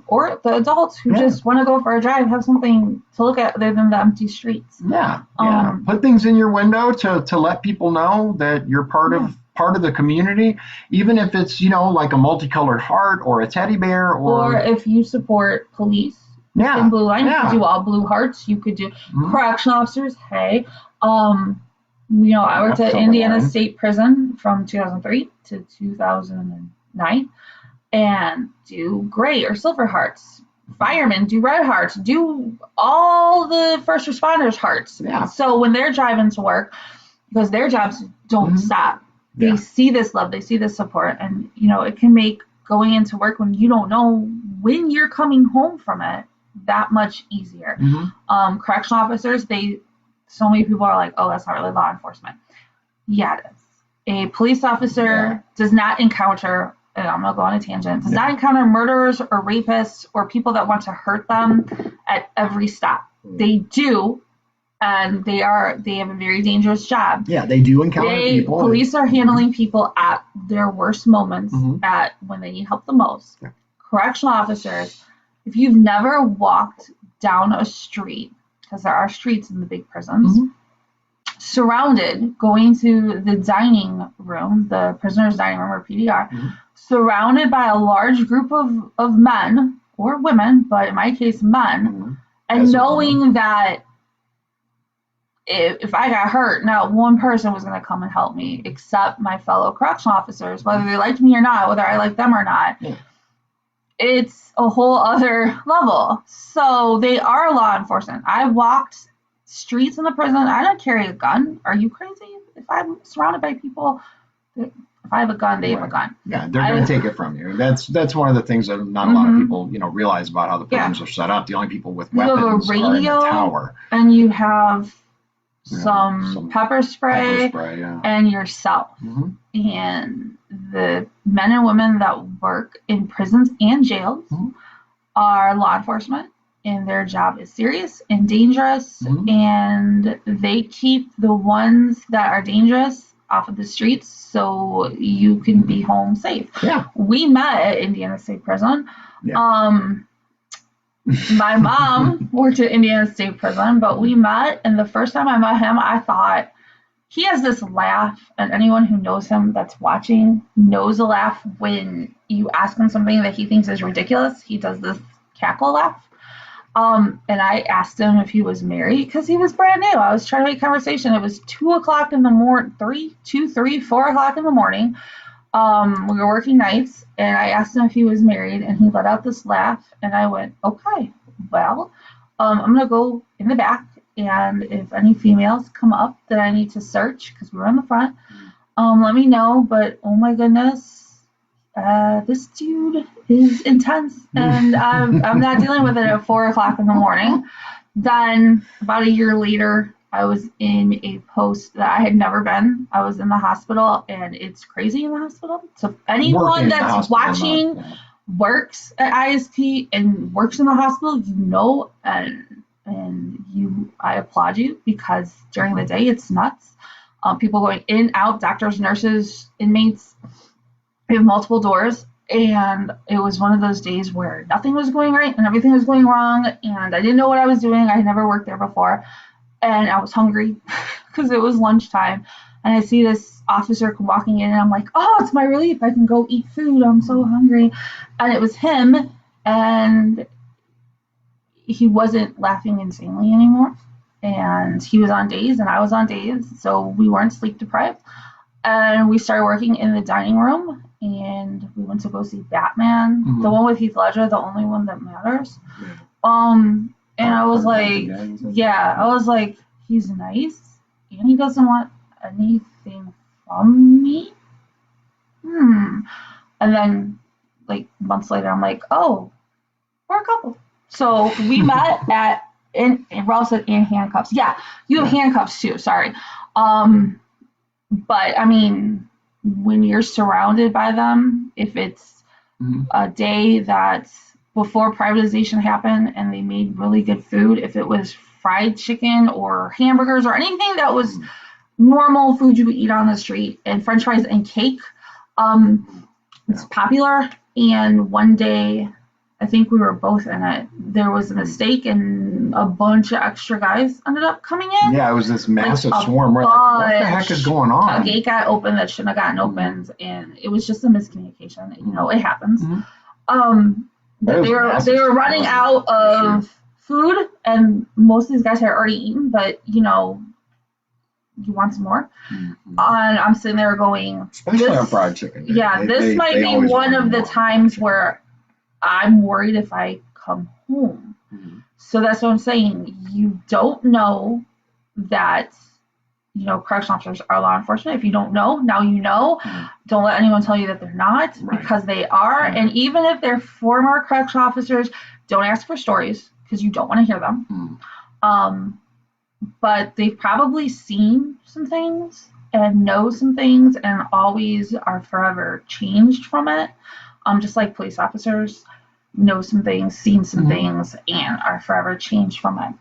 or the adults who just want to go for a drive have something to look at other than the empty streets. Yeah. Put things in your window to let people know that you're part of the community, even if it's like a multicolored heart or a teddy bear or if you support police in Blue Line, you could do all blue hearts. You could do correctional officers. Hey, I worked at Indiana State Prison from 2003 to 2009, and do gray or silver hearts. Firemen do red hearts. Do all the first responders hearts. Yeah. So when they're driving to work, because their jobs don't stop, they see this love, they see this support, and it can make going into work when you don't know when you're coming home from it that much easier. Correctional officers, so many people are like, oh, that's not really law enforcement. Yeah, it is. A police officer does not encounter, and I'm gonna go on a tangent, does not encounter murderers or rapists or people that want to hurt them at every stop. They do, and they have a very dangerous job. Yeah, they do encounter people. Police are handling people at their worst moments, at when they need help the most. Yeah. Correctional officers, if you've never walked down a street, because there are streets in the big prisons, surrounded, going to the dining room, the prisoner's dining room or PDR, surrounded by a large group of men or women, but in my case, men, and knowing that if I got hurt, not one person was going to come and help me except my fellow correctional officers, whether they liked me or not, whether I liked them or not. Yeah. It's a whole other level. So they are law enforcement. I walked streets in the prison. I don't carry a gun. Are you crazy? If I'm surrounded by people, if I have a gun, they have a gun. Yeah, they're going to take it from you. That's one of the things that not a lot of people realize about how the prisons are set up. The only people with weapons are in the tower. And you have some pepper spray and yourself. And the men and women that work in prisons and jails are law enforcement, and their job is serious and dangerous, and they keep the ones that are dangerous off of the streets so you can be home safe. Yeah. We met at Indiana State Prison. Yeah. My mom worked at Indiana State Prison, but we met, and the first time I met him, I thought, he has this laugh, and anyone who knows him that's watching knows a laugh when you ask him something that he thinks is ridiculous. He does this cackle laugh. And I asked him if he was married because he was brand new. I was trying to make conversation. It was 2 o'clock in the morning, 4 o'clock in the morning. We were working nights, and I asked him if he was married, and he let out this laugh, and I went, okay, well, I'm going to go in the back, and if any females come up that I need to search, because we were in the front, let me know, but oh my goodness, this dude is intense, and I'm not dealing with it at 4 o'clock in the morning. Then, about a year later, I was in a post that I had never been. I was in the hospital, and it's crazy in the hospital. So anyone that's watching works at ISP and works in the hospital, I applaud you, because during the day it's nuts. People going in, out, doctors, nurses, inmates. We have multiple doors, and it was one of those days where nothing was going right and everything was going wrong, and I didn't know what I was doing. I had never worked there before. And I was hungry because it was lunchtime. And I see this officer come walking in, and I'm like, oh, it's my relief. I can go eat food. I'm so hungry. And it was him, and he wasn't laughing insanely anymore. And he was on days, and I was on days, so we weren't sleep deprived. And we started working in the dining room, and we went to go see Batman, the one with Heath Ledger, the only one that matters. And I was like, he's nice, and he doesn't want anything from me. And then, like, months later, I'm like, oh, we're a couple. So we met and Ross said in handcuffs. Yeah, you have handcuffs too, sorry. But, I mean, when you're surrounded by them, if it's a day that's before privatization happened and they made really good food, if it was fried chicken or hamburgers or anything that was normal food you would eat on the street, and french fries and cake, it's popular. And one day, I think we were both in it, there was a mistake and a bunch of extra guys ended up coming in. Yeah, it was this massive a swarm. We're like, what the heck is going A on? gate got opened that shouldn't have gotten opened, and it was just a miscommunication. You know, it happens. That was They massive. were running out of food, and most of these guys had already eaten, but you know, you want some more. And I'm sitting there going, Especially on fried chicken. This might be always one want of the more. times where I'm worried if I come home. So that's what I'm saying. You don't know that, you know, correctional officers are law enforcement. If you don't know, now you know. Don't let anyone tell you that they're not, because they are. And even if they're former correctional officers, don't ask for stories because you don't want to hear them. But they've probably seen some things and know some things and always are forever changed from it. Just like police officers know some things, seen some things, and are forever changed from it.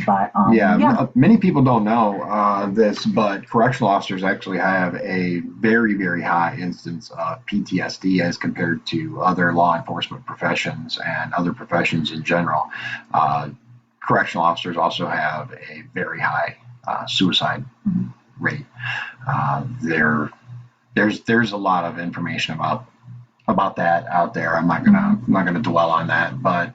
But many people don't know this, but correctional officers actually have a very, very high instance of PTSD as compared to other law enforcement professions and other professions in general. Correctional officers also have a very high suicide rate. There's a lot of information about that out there. I'm not gonna dwell on that, but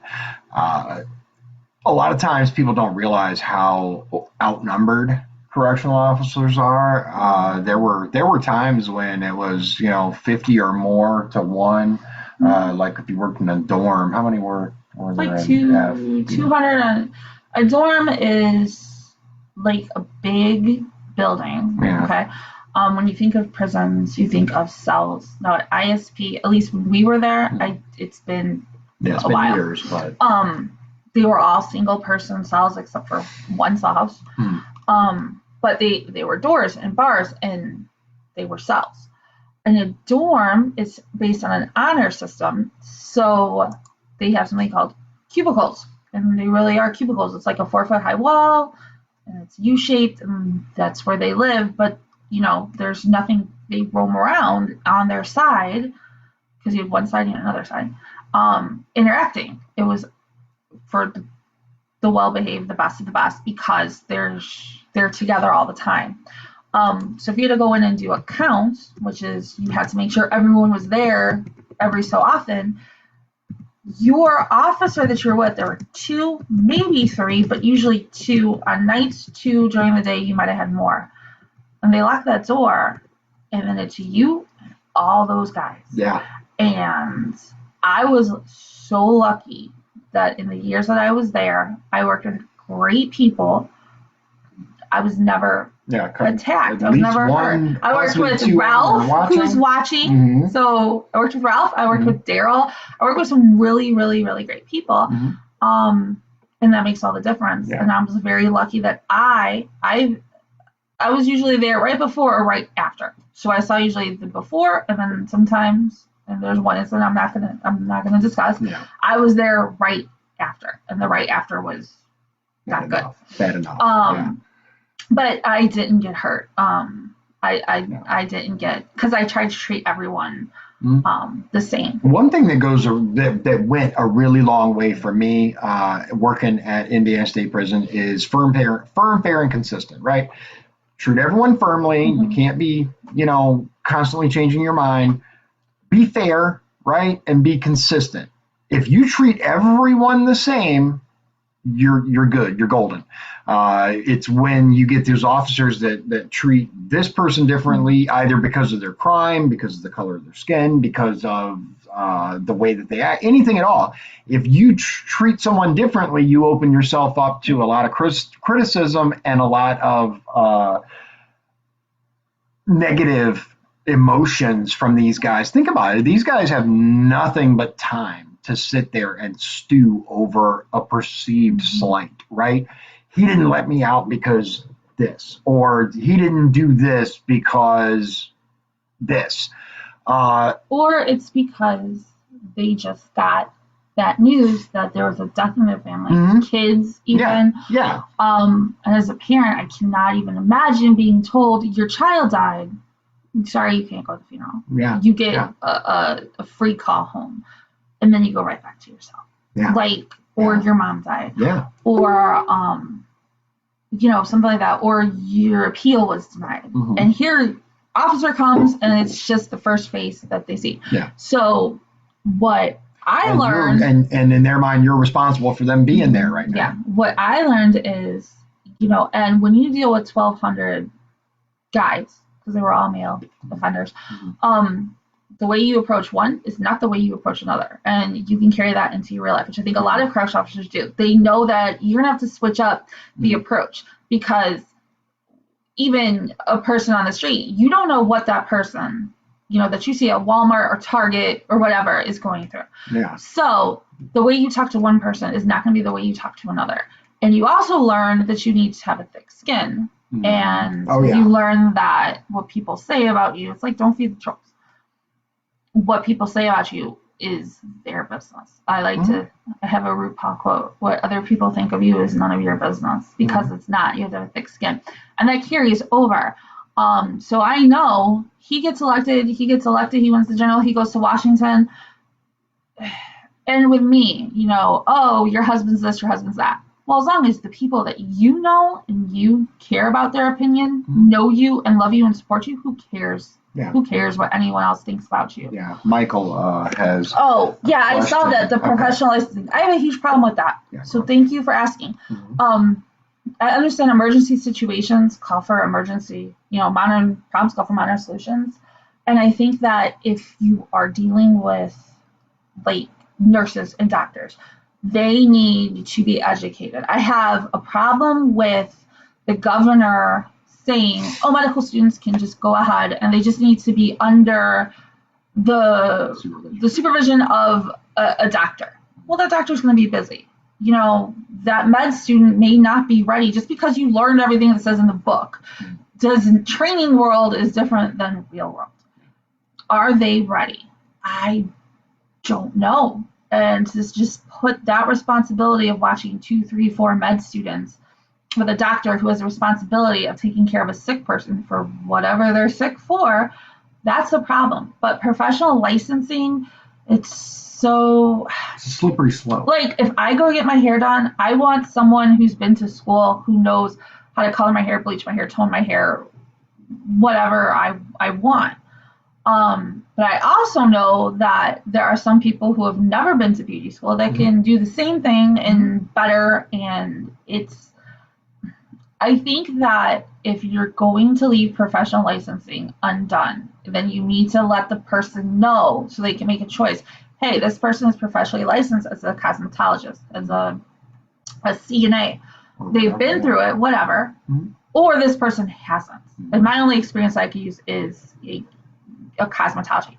a lot of times people don't realize how outnumbered correctional officers are. There were times when it was 50 or more to 1. Like if you worked in a dorm, how many were there? Like 200. A dorm is like a big building. Yeah. Okay. When you think of prisons, you think of cells. Now at ISP, at least when we were there, it's been it's a been while. years, but they were all single person cells except for one cell house. But they were doors and bars and they were cells. And a dorm is based on an honor system, so they have something called cubicles, and they really are cubicles. It's like a 4-foot high wall, and it's U-shaped, and that's where they live. But there's nothing. They roam around on their side because you have one side and another side, interacting. It was for the well-behaved, the best of the best, because they're together all the time. So if you had to go in and do a count, which is you had to make sure everyone was there every so often, your officer that you're with, there were 2, maybe 3, but usually 2 on nights, 2 during the day, you might have had more. And they lock that door, and then it's you, all those guys. Yeah. And I was so lucky that in the years that I was there, I worked with great people. I was never attacked. I was never hurt. I worked with Ralph, who's watching. So I worked with Ralph. I worked with Daryl. I worked with some really, really, really great people. And that makes all the difference. Yeah. And I was very lucky that I was usually there right before or right after. So I saw usually the before, and then sometimes, and there's one incident I'm not gonna discuss. Yeah. I was there right after, and the right after was not good. Bad enough. But I didn't get hurt. I didn't get, because I tried to treat everyone the same. One thing that went a really long way for me working at Indiana State Prison is firm, fair, and consistent, right? Treat everyone firmly. You can't be, constantly changing your mind. Be fair, right? And be consistent. If you treat everyone the same, you're good. You're golden. It's when you get those officers that treat this person differently, either because of their crime, because of the color of their skin, because of the way that they act, anything at all. If you treat someone differently, you open yourself up to a lot of criticism and a lot of negative emotions from these guys. Think about it. These guys have nothing but time to sit there and stew over a perceived slight, right? He didn't let me out because this, or he didn't do this because this. Or it's because they just got that news that there was a death in their family, kids even. Yeah. And as a parent, I cannot even imagine being told your child died sorry, you can't go to the funeral. Yeah. You get Yeah. a free call home, and then you go right back to yourself. Yeah. Like, or Yeah. your mom died, Yeah. or something like that, or your appeal was denied, Mhm. and here officer comes and it's just the first face that they see. Yeah. So what I And learned, and in their mind, you're responsible for them being there right now. yeah, what I learned is, and when you deal with 1,200 guys, because they were all male offenders, the way you approach one is not the way you approach another. And you can carry that into your real life, which I think a lot of correctional officers do. They know that you're going to have to switch up the approach, because even a person on the street, you don't know what that person, that you see at Walmart or Target or whatever is going through. Yeah. So the way you talk to one person is not going to be the way you talk to another. And you also learn that you need to have a thick skin. And you learn that what people say about you, it's like, don't feed the trolls. What people say about you is their business. I like to have a RuPaul quote: what other people think of you is none of your business, because it's not. You have to have a thick skin. And that carries over. So I know he gets elected, he wins the general, he goes to Washington. And with me, oh, your husband's this, your husband's that. Well, as long as the people that you know and you care about their opinion know you and love you and support you, who cares? Yeah. Who cares what anyone else thinks about you? Yeah. Michael has. Oh, yeah, I saw that, the professional licensing. I have a huge problem with that. Yeah, so thank you for asking. I understand emergency situations call for emergency, modern problems call for modern solutions. And I think that if you are dealing with like nurses and doctors, they need to be educated. I have a problem with the governor saying, oh, medical students can just go ahead and they just need to be under the supervision of a doctor. Well, that doctor's going to be busy. That med student may not be ready just because you learned everything that says in the book. Training world is different than real world. Are they ready? I don't know. And to just put that responsibility of watching 2, 3, 4 med students with a doctor who has the responsibility of taking care of a sick person for whatever they're sick for, that's a problem. But professional licensing, it's a slippery slope. Like, if I go get my hair done, I want someone who's been to school, who knows how to color my hair, bleach my hair, tone my hair, whatever I want. But I also know that there are some people who have never been to beauty school that can do the same thing and better. And I think that if you're going to leave professional licensing undone, then you need to let the person know so they can make a choice. Hey, this person is professionally licensed as a cosmetologist, as a CNA. They've been through it, whatever. Or this person hasn't. And my only experience I can use is a cosmetology.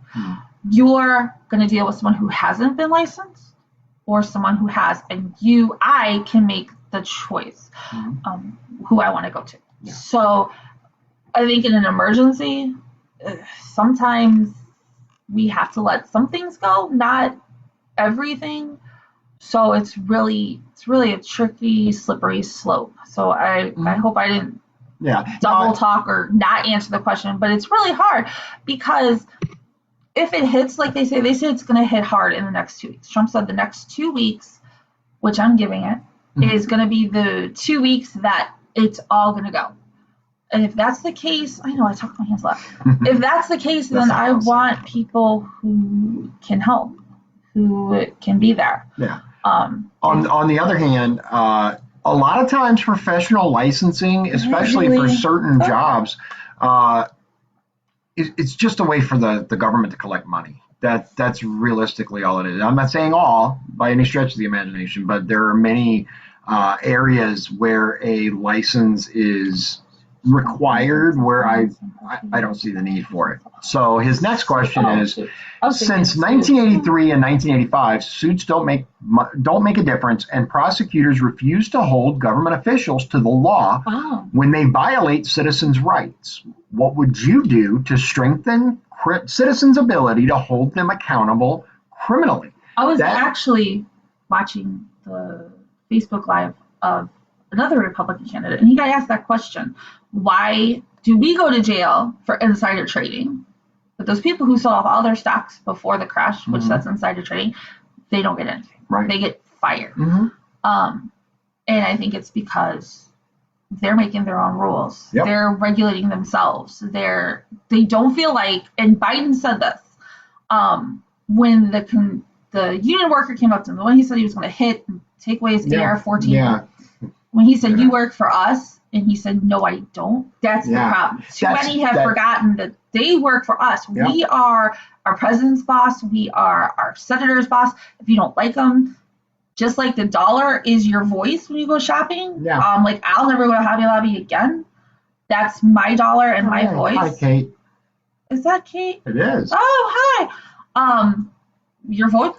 You're going to deal with someone who hasn't been licensed or someone who has, and I can make the choice who I want to go to. Yeah. So I think in an emergency, sometimes we have to let some things go, not everything. So it's really a tricky, slippery slope. So I hope I didn't double talk or not answer the question, but it's really hard because if it hits, like they say it's going to hit hard in the next 2 weeks. Trump said the next 2 weeks, which I'm giving it, is going to be the 2 weeks that it's all going to go. And if that's the case, I know I talked my hands left. If that's the case, then I want people who can help, who can be there. Yeah. On the other hand, a lot of times professional licensing, especially for certain jobs, it's just a way for the government to collect money. That's realistically all it is. I'm not saying all by any stretch of the imagination, but there are many areas where a license is required where I don't see the need for it. So his next question is, since 1983 and 1985, suits don't make a difference, and prosecutors refuse to hold government officials to the law when they violate citizens' rights. What would you do to strengthen citizens' ability to hold them accountable criminally? I was actually watching the Facebook Live of another Republican candidate, and he got asked that question. Why do we go to jail for insider trading? But those people who sold off all their stocks before the crash, which that's insider trading, they don't get anything. Right. They get fired. Mm-hmm. And I think it's because they're making their own rules. Yep. They're regulating themselves. They don't feel like, and Biden said this, when the union worker came up to him, the one he said he was going to hit and take away his AR-14. Yeah. When he said, you work for us, and he said, no, I don't. That's the problem. Too many have forgotten that they work for us. Yeah. We are our president's boss. We are our senator's boss. If you don't like them, just like the dollar is your voice when you go shopping. Yeah. Like I'll never go to Hobby Lobby again. That's my dollar and my voice. Hi, Kate. Is that Kate? It is. Oh, hi. Your vote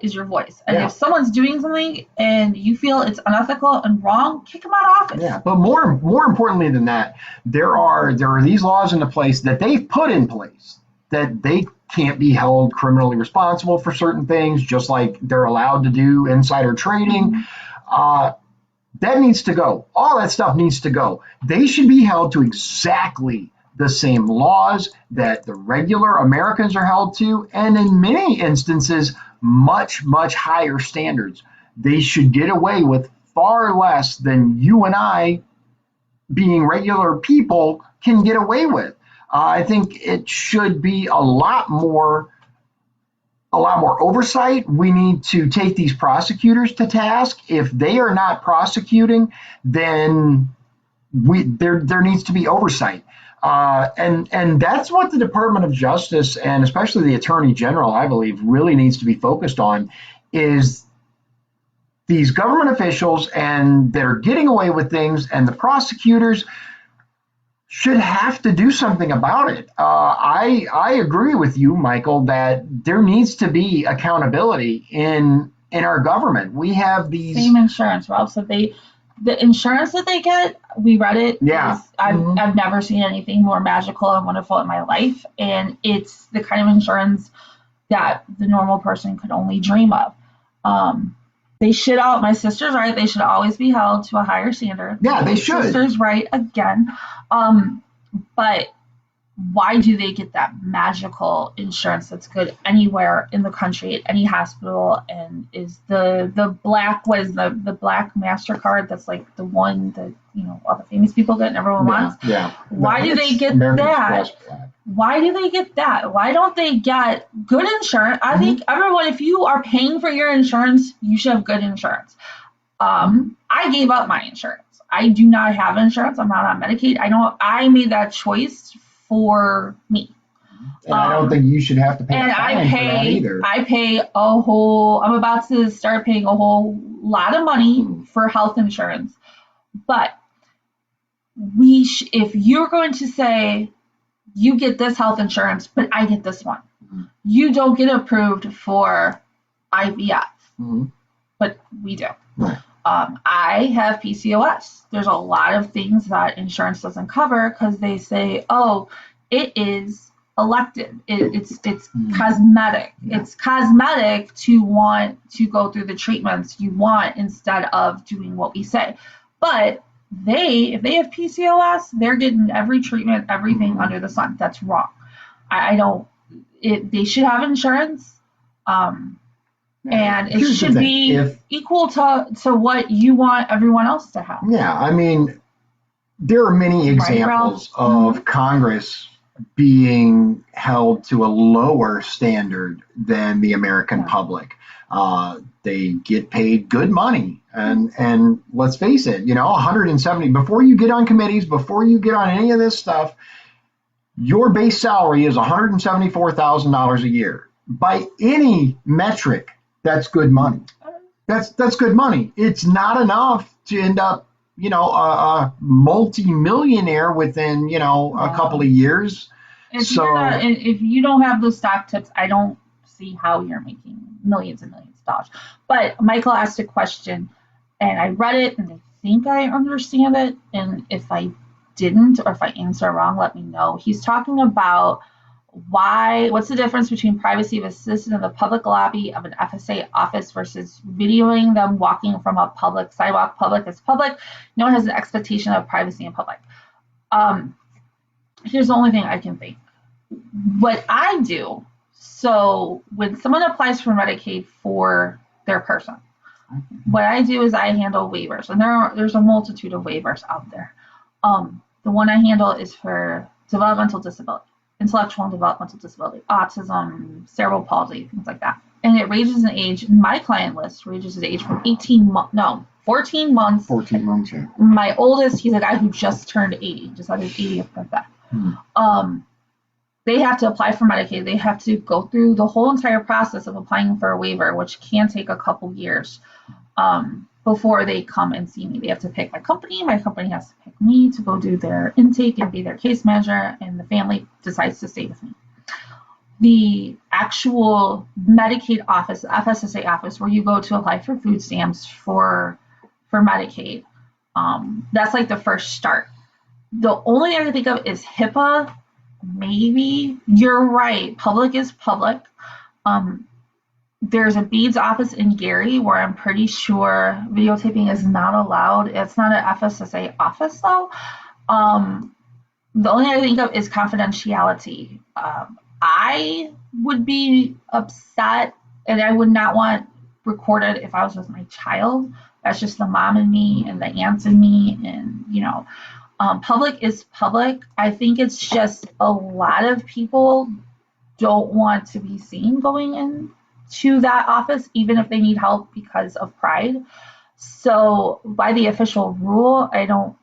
is your voice. And if someone's doing something and you feel it's unethical and wrong, kick them out of office. Yeah, but more importantly than that, there are these laws into place that they've put in place that they can't be held criminally responsible for certain things, just like they're allowed to do insider trading. That needs to go. All that stuff needs to go. They should be held to exactly the same laws that the regular Americans are held to, and in many instances, much, much higher standards. They should get away with far less than you and I, being regular people, can get away with. I think it should be a lot more oversight. We need to take these prosecutors to task. If they are not prosecuting, then there needs to be oversight. And that's what the Department of Justice, and especially the Attorney General, I believe, really needs to be focused on, is these government officials and that are getting away with things, and the prosecutors should have to do something about it. I agree with you, Michael, that there needs to be accountability in our government. We have these same insurance, Rob. So the insurance that they get, we read it. Yeah. I've never seen anything more magical and wonderful in my life, and it's the kind of insurance that the normal person could only dream of. They should my sister's right. They should always be held to a higher standard. Yeah, they should. Sister's right again. But why do they get that magical insurance that's good anywhere in the country at any hospital? And is the black, what is the black MasterCard? That's like the one that, all the famous people get and everyone wants. Yeah. Why do they get American that? Express Black. Why do they get that? Why don't they get good insurance? I think everyone, if you are paying for your insurance, you should have good insurance. I gave up my insurance. I do not have insurance. I'm not on Medicaid. I made that choice for me. And I don't think you should have to pay and a fine for that either. I'm about to start paying a whole lot of money for health insurance. But if you're going to say, you get this health insurance, but I get this one, you don't get approved for IVF, but we do. Right. I have PCOS. There's a lot of things that insurance doesn't cover because they say, it is elective. It's cosmetic. Yeah. It's cosmetic to want to go through the treatments you want instead of doing what we say. But if they have PCOS, they're getting every treatment, everything under the sun. That's wrong. They should have insurance. And it should be equal to what you want everyone else to have. Yeah, I mean, there are many examples of Congress being held to a lower standard than the American public. They get paid good money. And let's face it, 170, before you get on committees, before you get on any of this stuff, your base salary is $174,000 a year. By any metric, that's good money. That's good money. It's not enough to end up, a multi-millionaire within, a couple of years. If you don't have those stock tips, I don't see how you're making millions and millions of dollars. But Michael asked a question, and I read it, and I think I understand it. And if I didn't, or if I answer wrong, let me know. He's talking about what's the difference between privacy of a citizen in the public lobby of an FSA office versus videoing them walking from a public sidewalk. Public is public. No one has an expectation of privacy in public. here's the only thing I can think. What I do, so when someone applies for Medicaid for their person, what I do is I handle waivers, and there's a multitude of waivers out there. The one I handle is for developmental disability, intellectual and developmental disability, autism, cerebral palsy, things like that. And it ranges in age. My client list ranges in age from 14 months. 14 months, yeah. My oldest, he's a guy who just turned 80, just had his 80th birthday. They have to apply for Medicaid. They have to go through the whole entire process of applying for a waiver, which can take a couple years before they come and see me. They have to pick my company. My company has to pick me to go do their intake and be their case manager, and the family decides to stay with me. The actual Medicaid office, the FSSA office, where you go to apply for food stamps for Medicaid, that's like the first start. The only thing I can think of is HIPAA. Maybe you're right. Public is public. There's a beads office in Gary where I'm pretty sure videotaping is not allowed. It's not an FSSA office though. The only thing I think of is confidentiality. I would be upset, and I would not want recorded if I was with my child. That's just the mom in me and the aunts in me, and public is public. I think it's just a lot of people don't want to be seen going into that office, even if they need help because of pride. So by the official rule, I don't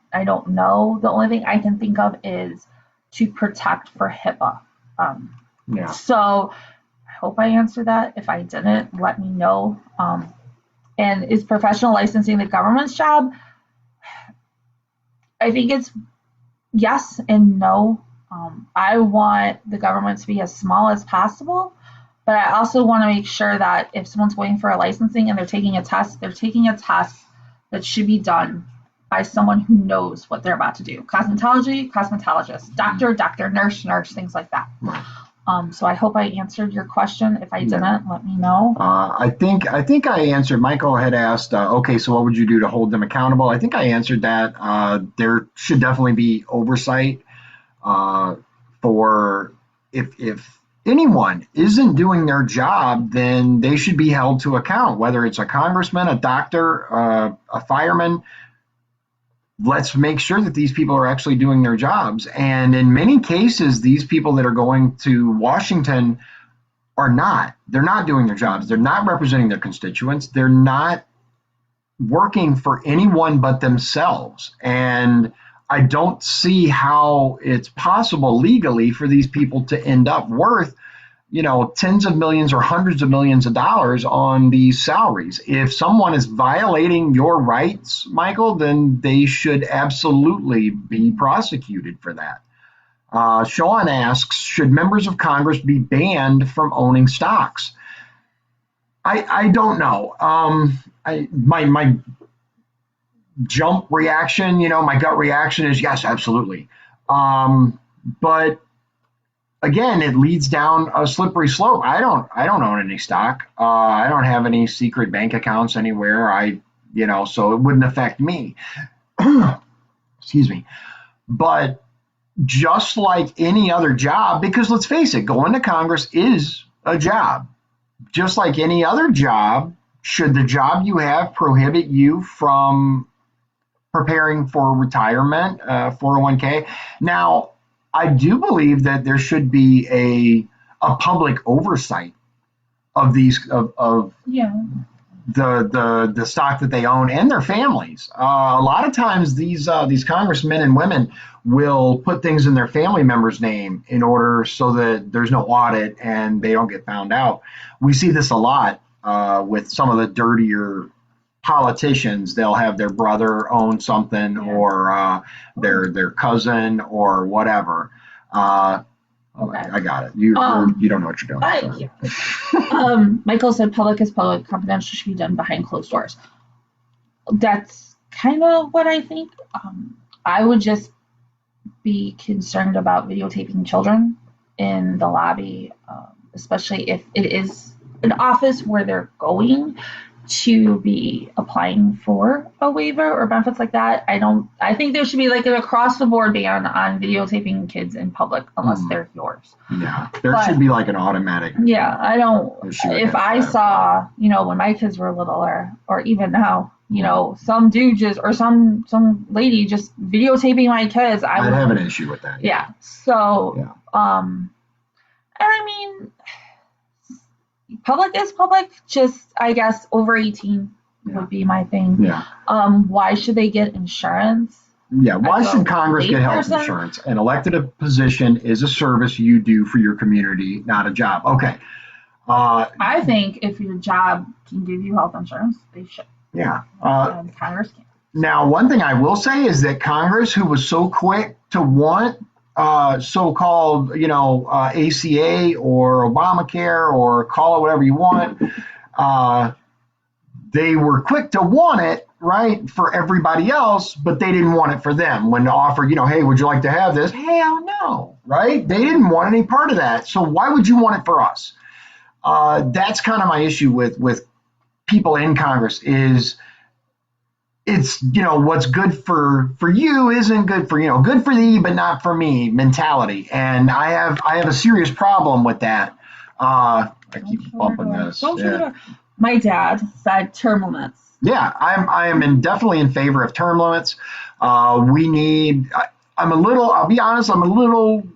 know. The only thing I can think of is to protect for HIPAA. Yeah. So I hope I answered that. If I didn't, let me know. And is professional licensing the government's job? I think it's yes and no. I want the government to be as small as possible, but I also want to make sure that if someone's going for a licensing and they're taking a test that should be done by someone who knows what they're about to do. Cosmetologist, doctor, nurse, things like that. So I hope I answered your question. If I didn't, let me know. I think I answered. Michael had asked, okay, so what would you do to hold them accountable? I think I answered that. There should definitely be oversight for if anyone isn't doing their job, then they should be held to account, whether it's a congressman, a doctor, a fireman. Let's make sure that these people are actually doing their jobs. And in many cases, these people that are going to Washington are not. They're not doing their jobs. They're not representing their constituents. They're not working for anyone but themselves. And I don't see how it's possible legally for these people to end up worth tens of millions or hundreds of millions of dollars on these salaries. If someone is violating your rights, Michael, then they should absolutely be prosecuted for that. Sean asks, should members of Congress be banned from owning stocks? I don't know. My jump reaction, my gut reaction is yes, absolutely. But again, it leads down a slippery slope. I don't own any stock. I don't have any secret bank accounts anywhere. So it wouldn't affect me. Excuse me. But just like any other job, because let's face it, going to Congress is a job. Just like any other job, should the job you have prohibit you from preparing for retirement, 401k? Now, I do believe that there should be a public oversight of these the stock that they own and their families. A lot of times these congressmen and women will put things in their family members' name in order so that there's no audit and they don't get found out. We see this a lot with some of the dirtier politicians. They'll have their brother own something or their cousin or whatever. Okay. I got it. You don't know what you're doing. So. Michael said public is public, confidential should be done behind closed doors. That's kind of what I think. I would just be concerned about videotaping children in the lobby, especially if it is an office where they're going. to be applying for a waiver or benefits like that. I think there should be like an across the board ban on videotaping kids in public unless they're yours. Yeah, there should be like an automatic. Yeah, I don't. Issue If against I that. saw, when my kids were littler, or even now, some dude just or some lady just videotaping my kids, I'd have an issue with that. Yeah. So, Yeah. and I mean, public is public. Just I guess over 18 would be my thing. Yeah. Why should they get insurance? Yeah, why As a should Congress get health layperson? insurance? An elected position is a service you do for your community, not a job. Okay. I think if your job can give you health insurance, they should. Yeah. And Congress can. Now, one thing I will say is that Congress, who was so quick to want so-called, ACA or Obamacare or call it whatever you want, they were quick to want it, right, for everybody else, but they didn't want it for them. When offered, hey, would you like to have this? Hell no, right? They didn't want any part of that. So why would you want it for us? That's kind of my issue with people in Congress is it's, what's good for you isn't good for, good for thee, but not for me mentality. And I have a serious problem with that. I keep bumping this. Don't shoot the door. My dad said term limits. Yeah, I am definitely in favor of term limits. I'll be honest, I'm a little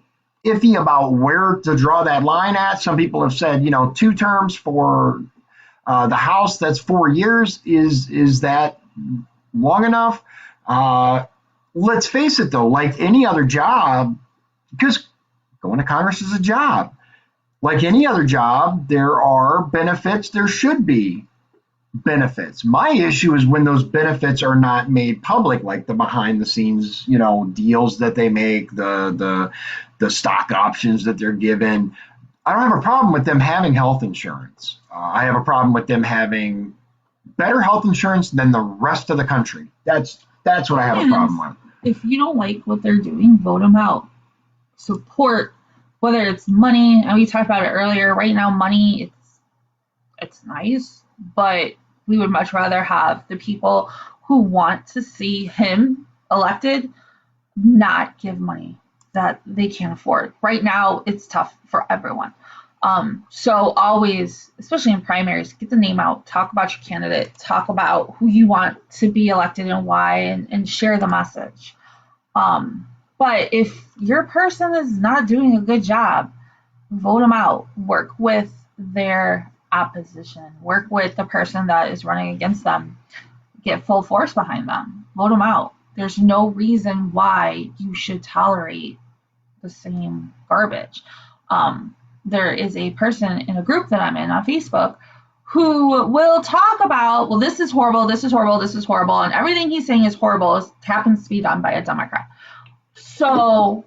iffy about where to draw that line at. Some people have said, 2 terms for the House, that's 4 years. Is that long enough? Let's face it though, like any other job, because going to Congress is a job. Like any other job, there are benefits, there should be benefits. My issue is when those benefits are not made public, like the behind the scenes, deals that they make, the stock options that they're given. I don't have a problem with them having health insurance. I have a problem with them having better health insurance than the rest of the country. That's what I have a problem with. If you don't like what they're doing, vote them out. Support, whether it's money, and we talked about it earlier. Right now, money, it's nice, but we would much rather have the people who want to see him elected not give money that they can't afford. Right now, it's tough for everyone. So always, especially in primaries, get the name out, talk about your candidate, talk about who you want to be elected and why, and share the message. But if your person is not doing a good job, vote them out. Work with their opposition. Work with the person that is running against them. Get full force behind them. Vote them out. There's no reason why you should tolerate the same garbage. There is a person in a group that I'm in on Facebook who will talk about, well, this is horrible, this is horrible, this is horrible, and everything he's saying is horrible. It happens to be done by a Democrat. So,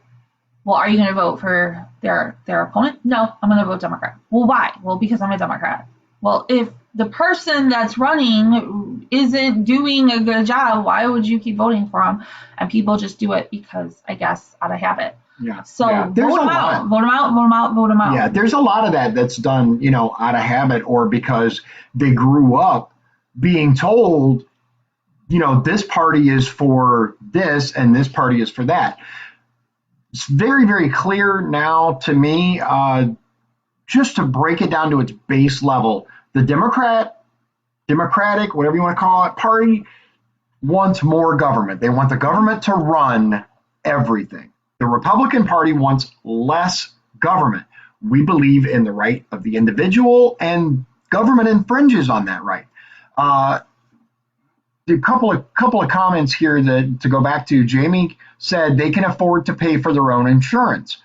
well, are you going to vote for their opponent? No, I'm going to vote Democrat. Well, why? Well, because I'm a Democrat. Well, if the person that's running isn't doing a good job, why would you keep voting for them? And people just do it because, I guess, out of habit. Yeah. So vote them out, vote them out, vote them out, vote them out. Yeah, there's a lot of that's done, out of habit or because they grew up being told, this party is for this and this party is for that. It's very, very clear now to me, just to break it down to its base level, the Democratic, whatever you want to call it, party wants more government. They want the government to run everything. The Republican Party wants less government. We believe in the right of the individual, and government infringes on that right. A couple of comments here that to go back to. Jamie said they can afford to pay for their own insurance.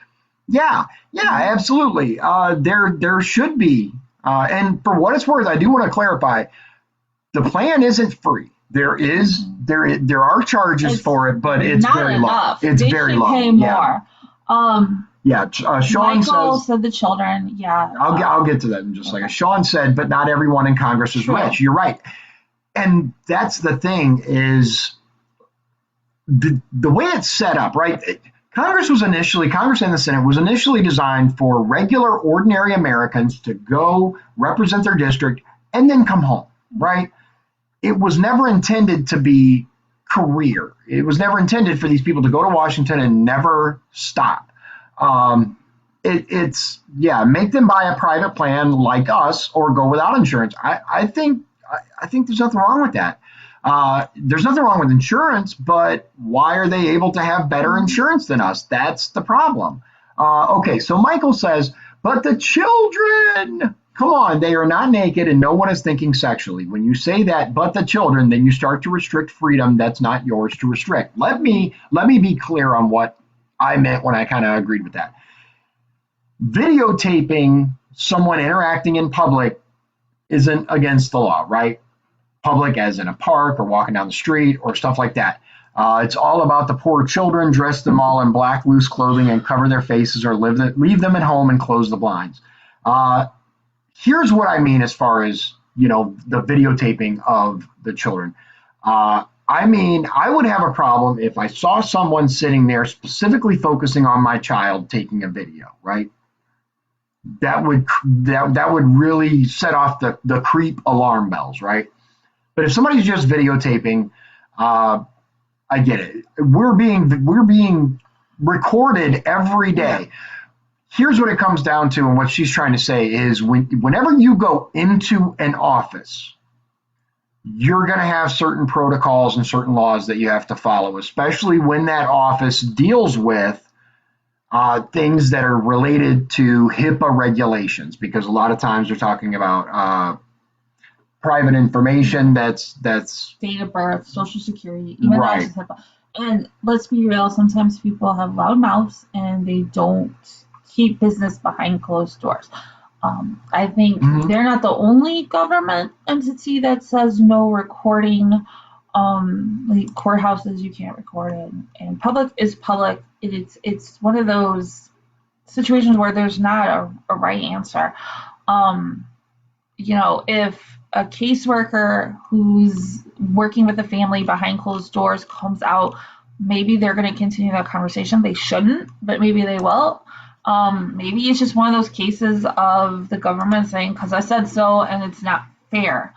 Yeah, absolutely. There should be, and for what it's worth, I do want to clarify: the plan isn't free. There are charges for it, but it's very enough. low. It's they very should low. Pay more. Sean Michael says. said the children. Yeah. I'll get to that in just a second. Sean said, but not everyone in Congress is rich. You're right, and that's the thing is the way it's set up, right? Congress and the Senate was initially designed for regular, ordinary Americans to go represent their district and then come home. right? It was never intended to be career. It was never intended for these people to go to Washington and never stop. It's make them buy a private plan like us or go without insurance. I think there's nothing wrong with that. There's nothing wrong with insurance, but why are they able to have better insurance than us? That's the problem. Okay, so Michael says, but the children, come on, they are not naked and no one is thinking sexually. When you say that, but the children, then you start to restrict freedom that's not yours to restrict. Let me be clear on what I meant when I kind of agreed with that. Videotaping someone interacting in public isn't against the law, right? Public as in a park or walking down the street or stuff like that. It's all about the poor children. Dress them all in black loose clothing and cover their faces or leave them at home and close the blinds. Here's what I mean as far as, the videotaping of the children. I would have a problem if I saw someone sitting there specifically focusing on my child taking a video, right? That would really set off the creep alarm bells, right? But if somebody's just videotaping, I get it. We're being recorded every day. Here's what it comes down to, and what she's trying to say is whenever you go into an office, you're going to have certain protocols and certain laws that you have to follow, especially when that office deals with things that are related to HIPAA regulations, because a lot of times they're talking about private information that's date of birth, social security, even right. that's HIPAA. And let's be real, sometimes people have loud mouths and they don't keep business behind closed doors. I think they're not the only government entity that says no recording. Like courthouses, you can't record it, and public is public. It's one of those situations where there's not a right answer. If a caseworker who's working with a family behind closed doors comes out, maybe they're going to continue that conversation. They shouldn't, but maybe they will. Maybe it's just one of those cases of the government saying, because I said so, and it's not fair.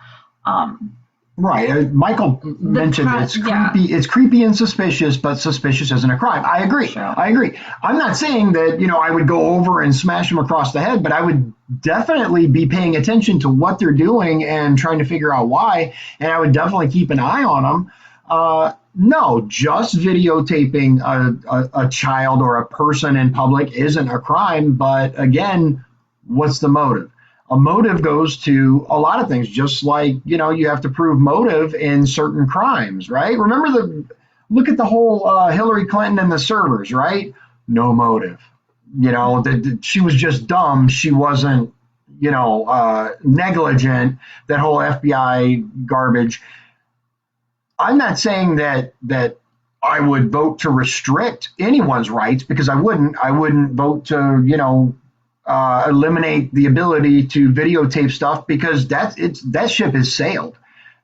Right. Michael mentioned it's creepy. Yeah. It's creepy and suspicious, but suspicious isn't a crime. I agree. Sure. I agree. I'm not saying that, I would go over and smash them across the head, but I would definitely be paying attention to what they're doing and trying to figure out why. And I would definitely keep an eye on them. No, just videotaping a child or a person in public isn't a crime. But again, what's the motive? A motive goes to a lot of things, just like, you have to prove motive in certain crimes, right? Look at the whole Hillary Clinton and the servers, right? No motive. She was just dumb. She wasn't, negligent, that whole FBI garbage. I'm not saying that I would vote to restrict anyone's rights, because I wouldn't vote to, eliminate the ability to videotape stuff, because that ship has sailed.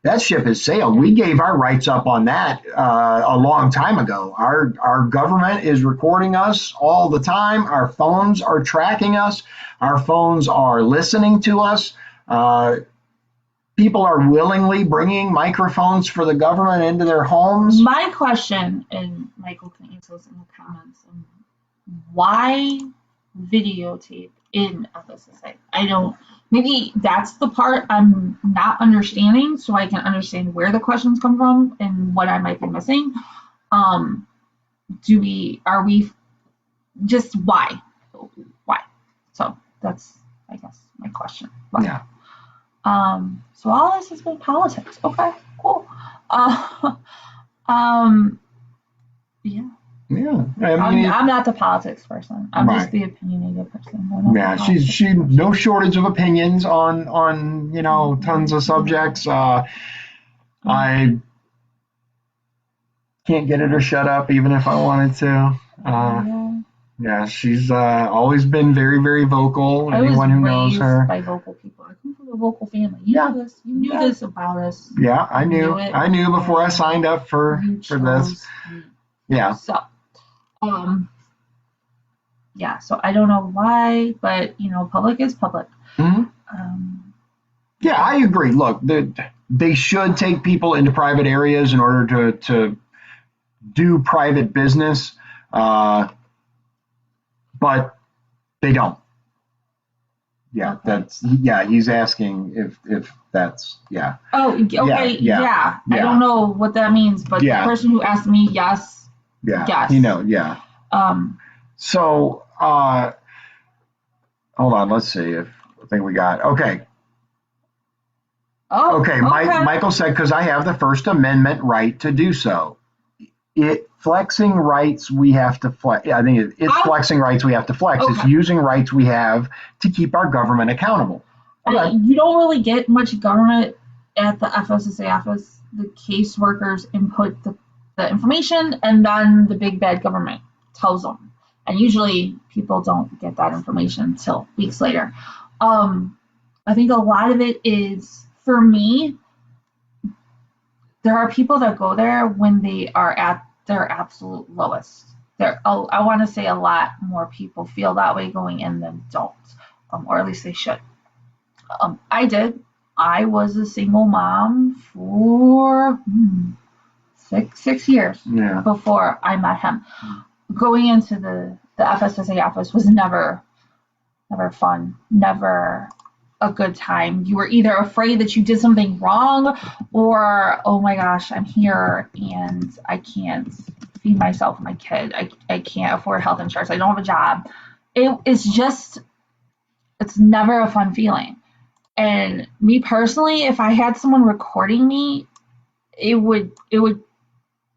That ship has sailed. We gave our rights up on that a long time ago. Our government is recording us all the time. Our phones are tracking us. Our phones are listening to us. People are willingly bringing microphones for the government into their homes. My question, and Michael can answer this in the comments, why videotape in FSSA? Maybe that's the part I'm not understanding, so I can understand where the questions come from and what I might be missing. Are we just why? So that's, I guess, my question. Why? Yeah. So all this has been politics. Okay, cool. Yeah. Yeah, I'm not the politics person. I'm right. just the opinionated person. Yeah, she no shortage of opinions on tons of subjects. I can't get her to shut up even if I wanted to. Yeah, she's always been very, very vocal. Anyone who knows her. By vocal people. I come from a vocal family. You know this. You knew this about us. Yeah, I knew. I knew before I signed up for this. Yeah. So, so I don't know why, but public is public. Mm-hmm. Yeah, I agree. Look, they should take people into private areas in order to do private business, but they don't. Yeah, Okay. he's asking if that's, yeah. Oh, okay, Yeah. I don't know what that means, but Yeah. the person who asked me, yes. Yeah, yeah. So, hold on, let's see if I think we got, okay. Okay, Michael said, because I have the First Amendment right to do so. Flexing rights we have to flex. I think it's flexing rights we have to flex. Okay. It's using rights we have to keep our government accountable. Okay. You don't really get much government at the FSSA office. The caseworkers input the information, and then the big bad government tells them. And usually people don't get that information until weeks later. I think a lot of it is, for me, there are people that go there when they are at their absolute lowest. I want to say a lot more people feel that way going in than don't, or at least they should. I did. I was a single mom for 6 years before I met him. Going into the FSSA office was never fun, never a good time. You were either afraid that you did something wrong, or, oh my gosh, I'm here and I can't feed myself and my kid. I can't afford health insurance. I don't have a job. It's never a fun feeling. And me personally, if I had someone recording me, it would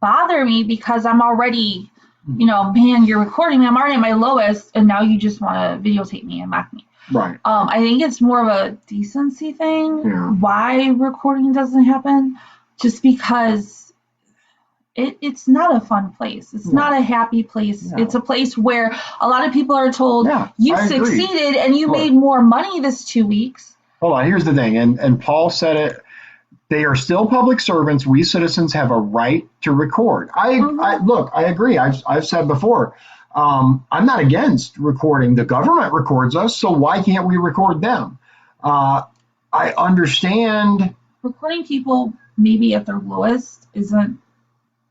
bother me, because I'm already, man, you're recording me. I'm already at my lowest, and now you just want to videotape me and mock me. Right. I think it's more of a decency thing. Yeah. Why recording doesn't happen, just because it's not a fun place. It's not a happy place. No. It's a place where a lot of people are told, you I agree. succeeded and you made more money this 2 weeks. Hold on, here's the thing, and Paul said it. They are still public servants. We citizens have a right to record. I agree. I've said before, I'm not against recording. The government records us, so why can't we record them? I understand. Recording people maybe at their lowest isn't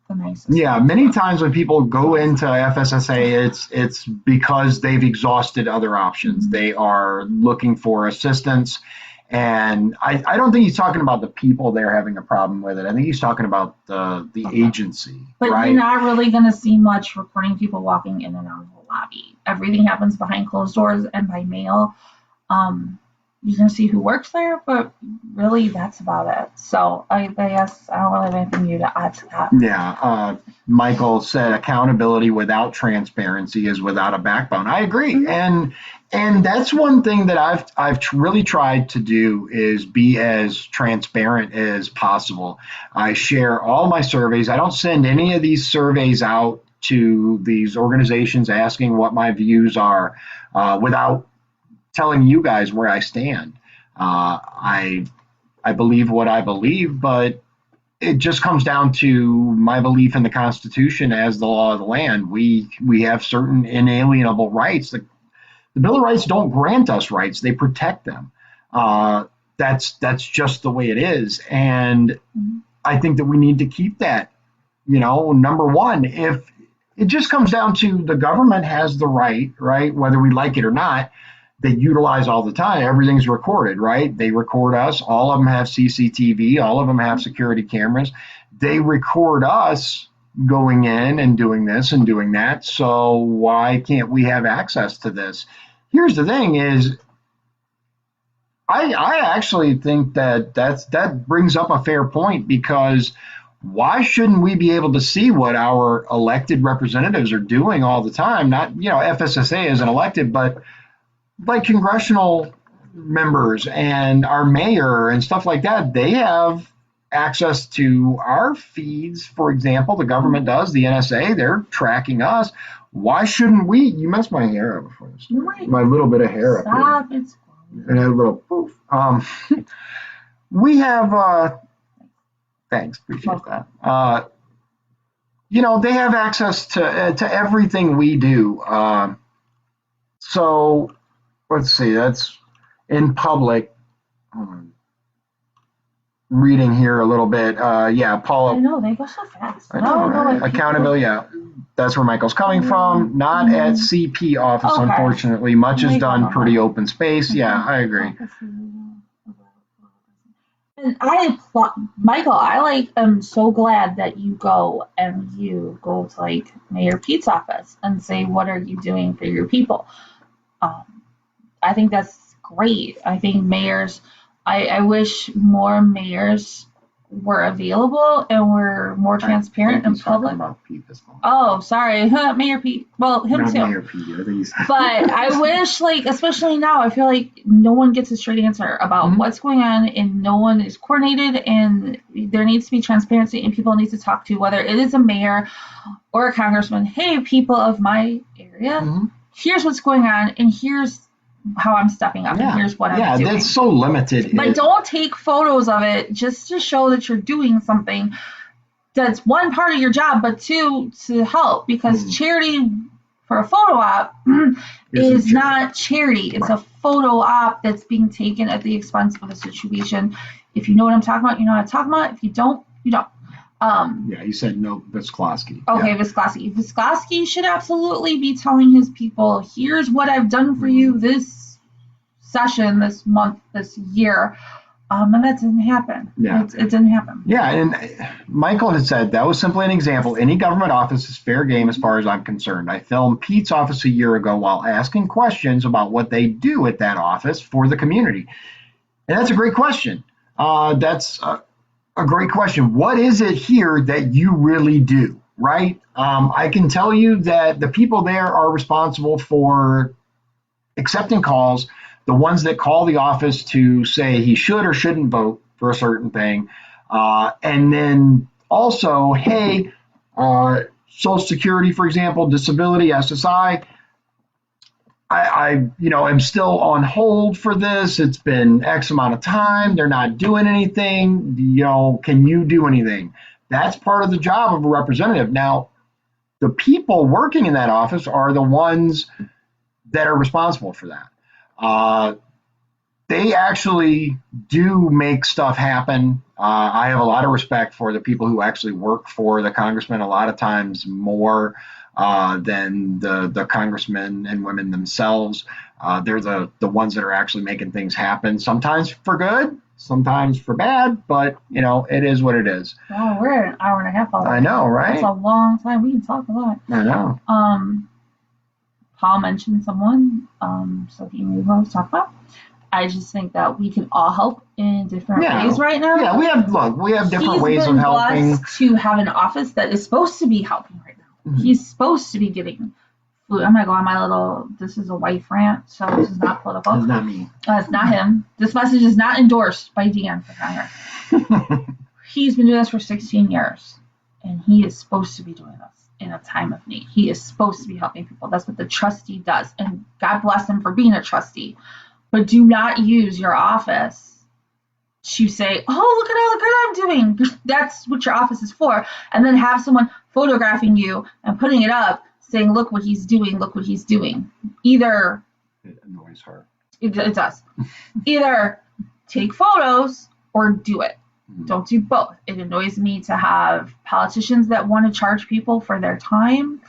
the nicest. Yeah, many times when people go into FSSA, it's because they've exhausted other options. Mm-hmm. They are looking for assistance. And I don't think he's talking about the people there having a problem with it. I think he's talking about the agency. But right? You're not really going to see much recording people walking in and out of the lobby. Everything happens behind closed doors and by mail. You're going to see who works there, but really that's about it. So I guess I don't really have anything new to add to that. Yeah. Michael said accountability without transparency is without a backbone. I agree. Mm-hmm. And that's one thing that I've really tried to do is be as transparent as possible. I share all my surveys. I don't send any of these surveys out to these organizations asking what my views are without telling you guys where I stand. I believe what I believe, but it just comes down to my belief in the Constitution as the law of the land. We have certain inalienable rights. The Bill of Rights don't grant us rights; they protect them. That's just the way it is, and I think that we need to keep that. Number one, if it just comes down to the government has the right, whether we like it or not, they utilize all the time. Everything's recorded, right? They record us. All of them have CCTV. All of them have security cameras. They record us going in and doing this and doing that. So why can't we have access to this? Here's the thing is, I actually think that brings up a fair point, because why shouldn't we be able to see what our elected representatives are doing all the time? Not, FSSA isn't elected, but like congressional members and our mayor and stuff like that, they have access to our feeds. For example, the government does, the NSA, they're tracking us. Why shouldn't we? You messed my hair up before this. My little bit of hair up here. And a little poof. We have, thanks, appreciate that. They have access to everything we do. So let's see, that's in public. reading here a little bit. Yeah, I Paula. know they go so fast. I know, right? Accountability. Yeah, that's where Michael's coming from. Not at CP office, Okay. unfortunately. Much is done Michael. pretty open space. Yeah, I agree. And Michael, am so glad that you go to like Mayor Pete's office and say, what are you doing for your people? I think that's great. I think I wish more mayors were available and were more transparent and public. About Pete this moment. Oh, sorry, Mayor Pete. Well, him Not too. Mayor Pete. I think he's... But I wish, like, especially now, I feel like no one gets a straight answer about what's going on, and no one is coordinated, and there needs to be transparency, and people need to talk to, whether it is a mayor or a congressman. Hey, people of my area, here's what's going on, and here's how I'm stepping up, and here's what I'm doing. Yeah, that's so limited. But don't take photos of it just to show that you're doing something. That's one part of your job, but two, to help, because charity for a photo op is not charity. It's a photo op that's being taken at the expense of a situation. If you know what I'm talking about, you know what I'm talking about. If you don't, you don't. Yeah, you said no, Visclosky. Okay, Visclosky. Visclosky should absolutely be telling his people, here's what I've done for you this session, this month, this year. And that didn't happen. Yeah. It didn't happen. Yeah, and Michael had said that was simply an example. Any government office is fair game as far as I'm concerned. I filmed Pete's office a year ago while asking questions about what they do at that office for the community. And that's a great question. That's a great question. What is it here that you really do, right? I can tell you that the people there are responsible for accepting calls, the ones that call the office to say he should or shouldn't vote for a certain thing. And then also, hey, Social Security, for example, disability, SSI, I am still on hold for this. It's been X amount of time. They're not doing anything. Can you do anything? That's part of the job of a representative. Now, the people working in that office are the ones that are responsible for that. They actually do make stuff happen. I have a lot of respect for the people who actually work for the congressman, a lot of times more than the congressmen and women themselves. They're the ones that are actually making things happen, sometimes for good, sometimes for bad, but it is what it is. Wow, we're at an hour and a half already. I know, right? That's a long time. We can talk a lot. I know. Paul mentioned someone, so he knew who I was talking about. I just think that we can all help in different ways right now. Yeah, we have different ways of helping. He's been blessed to have an office that is supposed to be helping right now. He's supposed to be giving food. I'm going to go on my little, this is a wife rant, so this is not political. It's not me. It's not him. This message is not endorsed by Dion for Congress. He's been doing this for 16 years, and he is supposed to be doing this in a time of need. He is supposed to be helping people. That's what the trustee does, and God bless him for being a trustee. But do not use your office to say, oh, look at all the good I'm doing. That's what your office is for. And then have someone photographing you and putting it up saying, look what he's doing, look what he's doing. Either it annoys her. It does. Either take photos or do it. Don't do both. It annoys me to have politicians that want to charge people for their time.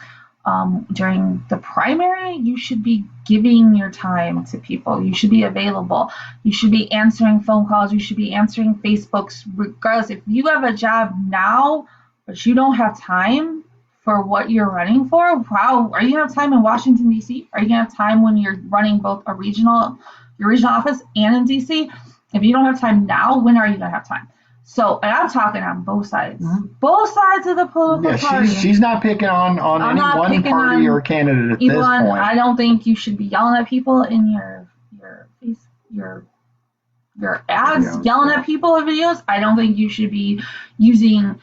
During the primary, you should be giving your time to people. You should be available. You should be answering phone calls. You should be answering Facebooks, regardless. If you have a job now, but you don't have time for what you're running for, how are you going to have time in Washington, D.C.? Are you going to have time when you're running both your regional office and in D.C.? If you don't have time now, when are you going to have time? So, and I'm talking on both sides. Both sides of the political party. She's not picking on any one party or candidate at this point. I don't think you should be yelling at people in your ads, yelling at people in videos. I don't think you should be using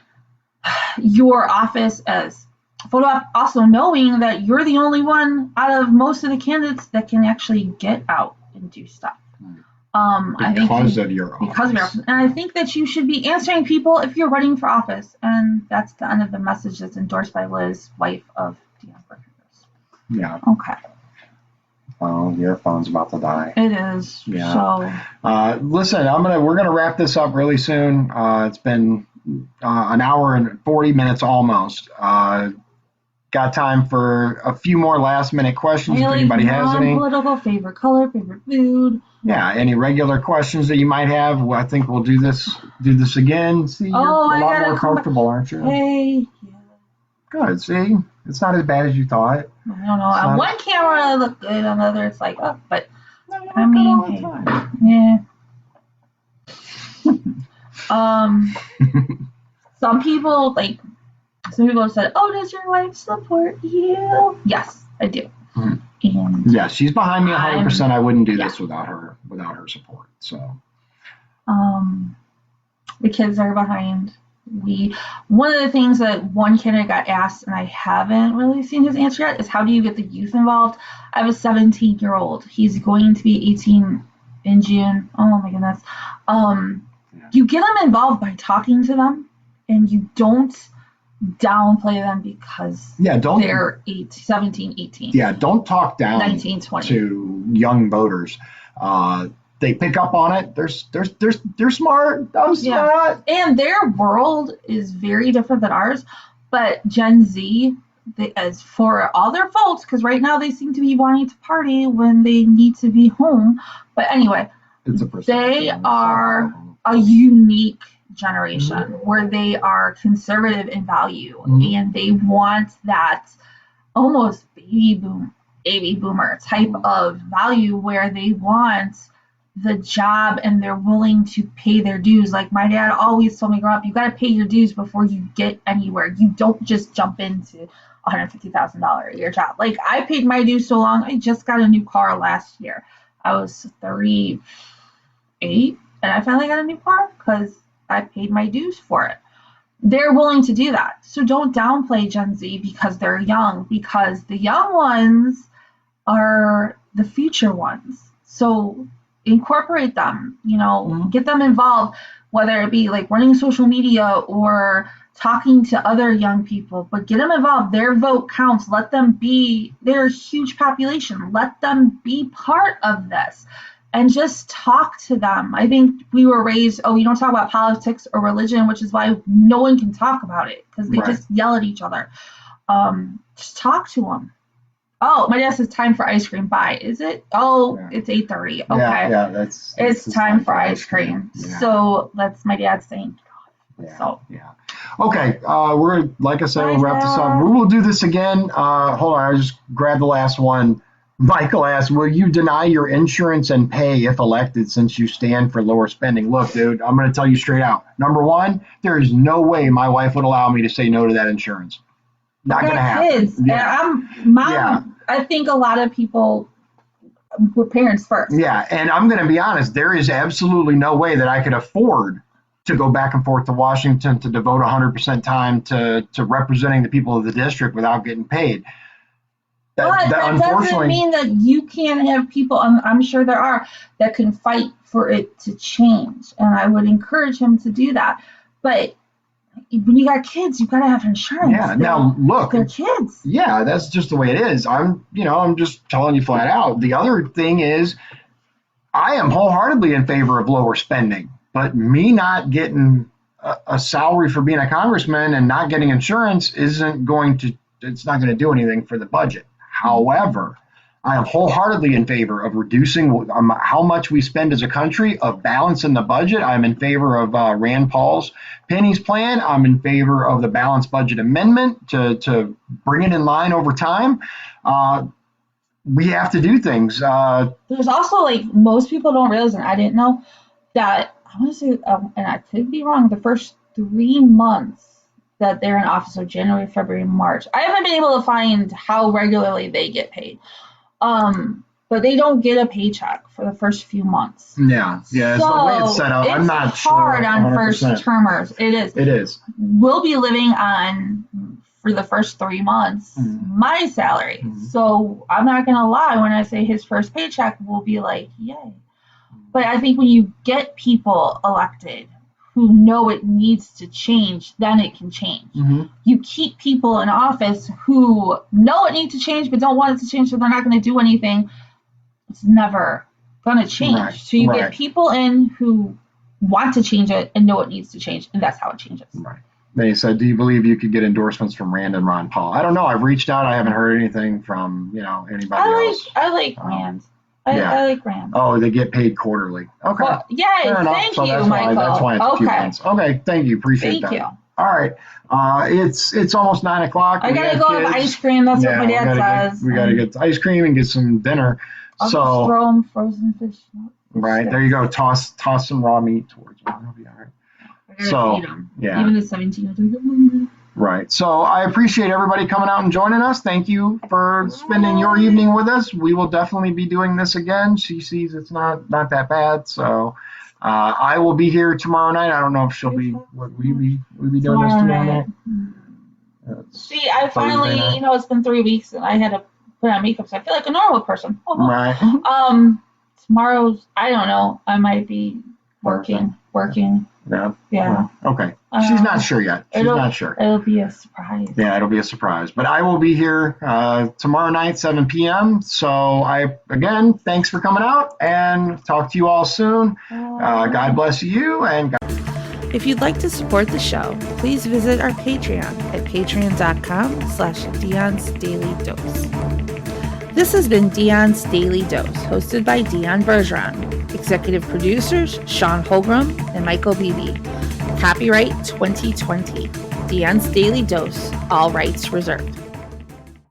your office as photo op, also knowing that you're the only one out of most of the candidates that can actually get out and do stuff. Because of your office. And I think that you should be answering people if you're running for office. And that's the end of the message that's endorsed by Liz, wife of Dion. Yeah. Okay. Oh, your phone's about to die. It is. Yeah. So Listen, we're gonna wrap this up really soon. It's been an hour and 40 minutes almost. Got time for a few more last minute questions if anybody has any. Non-political, favorite color, favorite food. Yeah, any regular questions that you might have. Well, I think we'll do this again. See, you're a lot more comfortable, aren't you? Hey. Yeah. Good. See, it's not as bad as you thought. I don't know. On one camera I look good, on the other it's like, oh, but I mean, hey, yeah. Some people have said, "Oh, does your wife support you?" Yes, I do. Mhm. And yeah, she's behind me 100%. I wouldn't do this without her support. So, the kids are behind. One of the things that one candidate got asked, and I haven't really seen his answer yet, is how do you get the youth involved? I have a 17-year-old. He's going to be 18 in June. Oh my goodness. You get them involved by talking to them, and you don't downplay them because they're 17, 18. Yeah, don't talk down 19, 20. to young voters. They pick up on it. They're smart. I'm smart. And their world is very different than ours. But Gen Z, as for all their faults, because right now they seem to be wanting to party when they need to be home. But anyway, they are a unique generation where they are conservative in value, and they want that almost baby boomer type of value where they want the job and they're willing to pay their dues. Like my dad always told me growing up, you got to pay your dues before you get anywhere. You don't just jump into $150,000 a year job. Like I paid my dues so long. I just got a new car last year. I was 38 and I finally got a new car because I paid my dues for it. They're willing to do that. So don't downplay Gen Z because they're young, because the young ones are the future ones. So incorporate them, get them involved, whether it be like running social media or talking to other young people, but get them involved. Their vote counts. Let them be, they're a huge population. Let them be part of this and just talk to them. I think we were raised, you don't talk about politics or religion, which is why no one can talk about it because they just yell at each other. Just talk to them. Oh, my dad says time for ice cream. Bye. Is it? Oh, yeah. It's 8:30. Okay. Yeah, it's time for ice cream. Yeah. So that's my dad saying. Yeah. Okay. We're like I said, we'll wrap this up. We will do this again. Hold on. I'll just grab the last one. Michael asked, will you deny your insurance and pay if elected since you stand for lower spending? Look, dude, I'm going to tell you straight out. Number one, there is no way my wife would allow me to say no to that insurance. Not going to happen. Kids. Yeah. I think a lot of people were parents first. Yeah, and I'm going to be honest. There is absolutely no way that I could afford to go back and forth to Washington to devote 100% time to representing the people of the district without getting paid. That doesn't mean that you can't have people, I'm sure there are, that can fight for it to change. And I would encourage him to do that. But when you got kids, you got to have insurance. Yeah. Now look, they're kids. Yeah, that's just the way it is. I'm just telling you flat out. The other thing is, I am wholeheartedly in favor of lower spending, but me not getting a salary for being a congressman and not getting insurance it's not going to do anything for the budget. However, I am wholeheartedly in favor of reducing how much we spend as a country, of balancing the budget. I'm in favor of Rand Paul's pennies plan. I'm in favor of the balanced budget amendment to bring it in line over time. We have to do things. There's also, most people don't realize, and I didn't know, that I want to say, and I could be wrong, the first 3 months that they're in office, so January, February, March. I haven't been able to find how regularly they get paid. But they don't get a paycheck for the first few months. Yeah, so it's the way it's set up. I'm not sure. It's hard on first termers. It is. We'll be living on, for the first 3 months, my salary. So I'm not going to lie when I say his first paycheck will be like, yay. But I think when you get people elected who know it needs to change, then it can change. You keep people in office who know it needs to change but don't want it to change, so they're not going to do anything. it's never going to change. Right, So you right. get people in who want to change it and know it needs to change, and that's how it changes. Right. They said, do you believe you could get endorsements from Rand and Ron Paul? I don't know. I've reached out. I haven't heard anything from, anybody else. I like Rand. I like Rand. Oh, they get paid quarterly. Okay. Well, yay, Fair enough. thank So you, that's Michael. Why, that's why it's a few Okay. months. Okay, thank you. Appreciate Thank that. you. All right. It's almost 9 o'clock. I We gotta have go have kids. ice cream. That's what my we dad gotta says. we got to get ice cream and get some dinner. I'll just So, throw them frozen fish. right, there you go. Toss some raw meat towards me. It'll be all right. I gotta So, feed them. yeah. Even the 17. Right. So I appreciate everybody coming out and joining us. Thank you for spending your evening with us. We will definitely be doing this again. She sees it's not that bad. So I will be here tomorrow night. I don't know if she'll be. Would we be doing this tomorrow night? See, I finally, Thursday night. it's been 3 weeks and I had to put on makeup, so I feel like a normal person. Right. Tomorrow's, I don't know. I might be working. Yeah. Yeah. Okay. She's not sure yet. She's not sure. It'll be a surprise. Yeah, it'll be a surprise. But I will be here tomorrow night, 7 p.m. So again, thanks for coming out and talk to you all soon. God bless you and God. If you'd like to support the show, please visit our Patreon at patreon.com/Dion's Daily Dose. This has been Dion's Daily Dose, hosted by Dion Bergeron. Executive producers Sean Holgram and Michael Beebe. Copyright 2020. Dion's Daily Dose, all rights reserved.